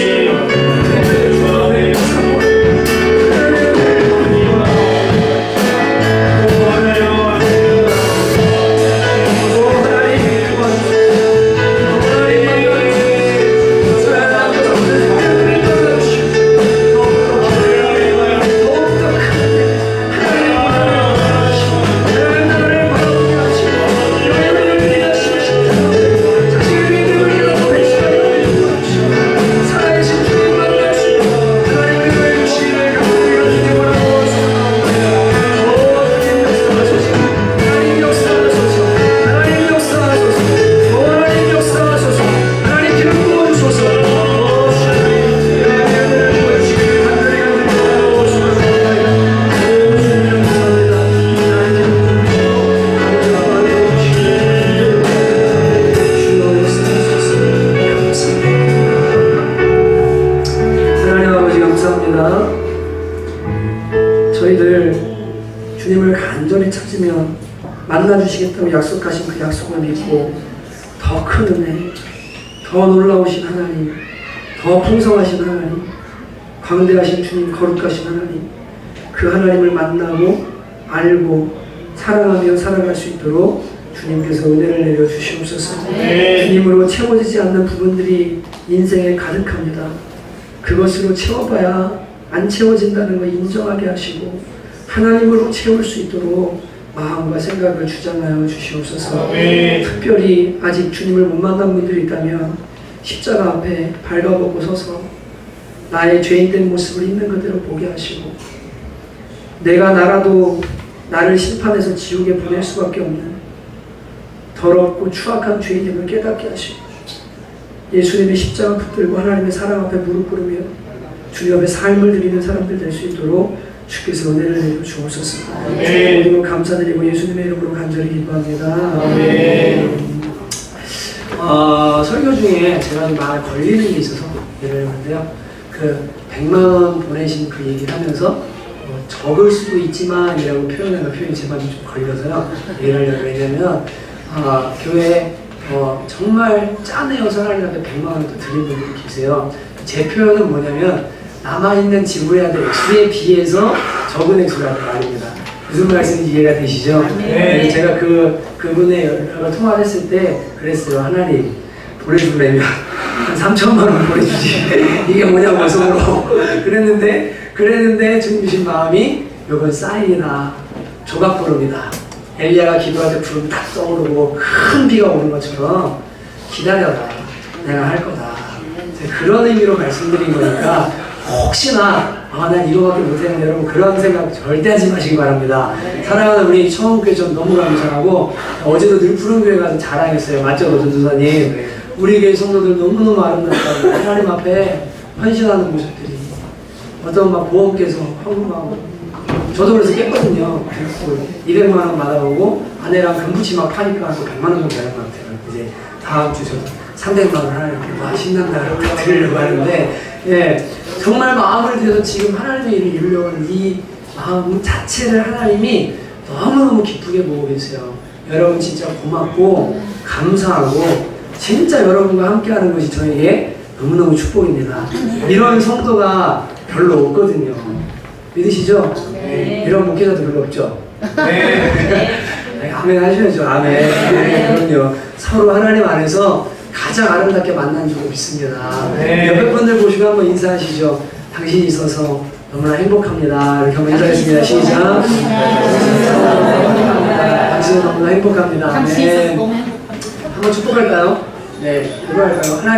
저희들 주님을 간절히 찾으면 만나주시겠다고 약속하신 그 약속을 믿고 더 큰 은혜, 더 놀라우신 하나님, 더 풍성하신 하나님, 광대하신 주님, 거룩하신 하나님, 그 하나님을 만나고 알고 사랑하며 살아갈 수 있도록 주님께서 은혜를 내려주시옵소서. 주님으로 채워지지 않는 부분들이 인생에 가득합니다. 그것으로 채워봐야 안 채워진다는 걸 인정하게 하시고 하나님으로 채울 수 있도록 마음과 생각을 주장하여 주시옵소서. 특별히 아직 주님을 못 만난 분들이 있다면 십자가 앞에 발가벗고 서서 나의 죄인된 모습을 있는 그대로 보게 하시고 내가 나라도 나를 심판해서 지옥에 보낼 수밖에 없는 더럽고 추악한 죄인임을 깨닫게 하시고 예수님의 십자가 붙들고 하나님의 사랑 앞에 무릎 꿇으며 주님 앞에 삶을 드리는 사람들 될 수 있도록 주께서 은혜를 내려 주옵소서. 모든 것 감사드리고 예수님의 이름으로 간절히 기도합니다. 설교 중에 제가 좀 마음에 걸리는 게 있어서 얘기를 했는데요. 그 100만 원 보내신 그 얘기를 하면서 적을 수도 있지만이라고 표현하는 표현이 제발 좀 걸려서요. 얘기하려고. 왜냐면 교회에 정말 짜내어서 하나님 앞에 100만 원 더 드린 분들이 계세요. 제 표현은 뭐냐면 남아있는 지불해야 될 액수에 비해서 적은 액수라는 말입니다. 무슨 말씀인지 이해가 되시죠? 네. 제가 그분의 연락을 통화를 했을 때 그랬어요. 하나님 보내주려면 한 3천만 원 보내주지. 이게 뭐냐고 속으로 그랬는데 주님 주신 마음이 이건 사인이다. 조각보름이다. 엘리야가 기도할 때 구름 딱 떠오르고 큰 비가 오는 것처럼 기다려라. 내가 할 거다. 그런 의미로 말씀드린 거니까 혹시나 난 이거밖에 못했는데 여러분 그런 생각 절대 하지 마시기 바랍니다. 사랑하는 우리 청원교회 전 너무 감사하고 어제도 늘 푸른교회 가서 자랑했어요. 맞죠 전도사님? 우리 교회 성도들 너무너무 아름답다고 하나님 앞에 헌신하는 모습들이 어떤 막 보험께서 헌금하고 저도 그래서 깼거든요. 200만 원 받아보고 아내랑 금붙이 막 파니까 100만 원 정도 되는 것 같아요. 이제 다음 주 저도 300만 원 하나님께 와 신난다 이렇게 드리려고 하는데 예, 정말 마음을 들여서 지금 하나님의 일을 이루려고 하는 이 마음 자체를 하나님이 너무너무 기쁘게 보고 계세요. 여러분 진짜 고맙고 감사하고 진짜 여러분과 함께하는 것이 저에게 너무너무 축복입니다. 이런 성도가 별로 없거든요. 믿으시죠? 네. 이런 목회자도 별로 없죠? 네. 네. 아멘 하셔야죠. 아멘. 네, 그럼요. 서로 하나님 안에서 가장 아름답게 만난 줄 믿습니다. 네. 옆에 분들 보시고 한번 인사하시죠. 당신이 있어서 너무나 행복합니다. 이렇게 한번 인사했습니다. 시작. 당신은 너무나 행복합니다. 당신이 있어서 네. 너무 행복합니다. 한번 축복할까요? 네. 기도할까요? 하나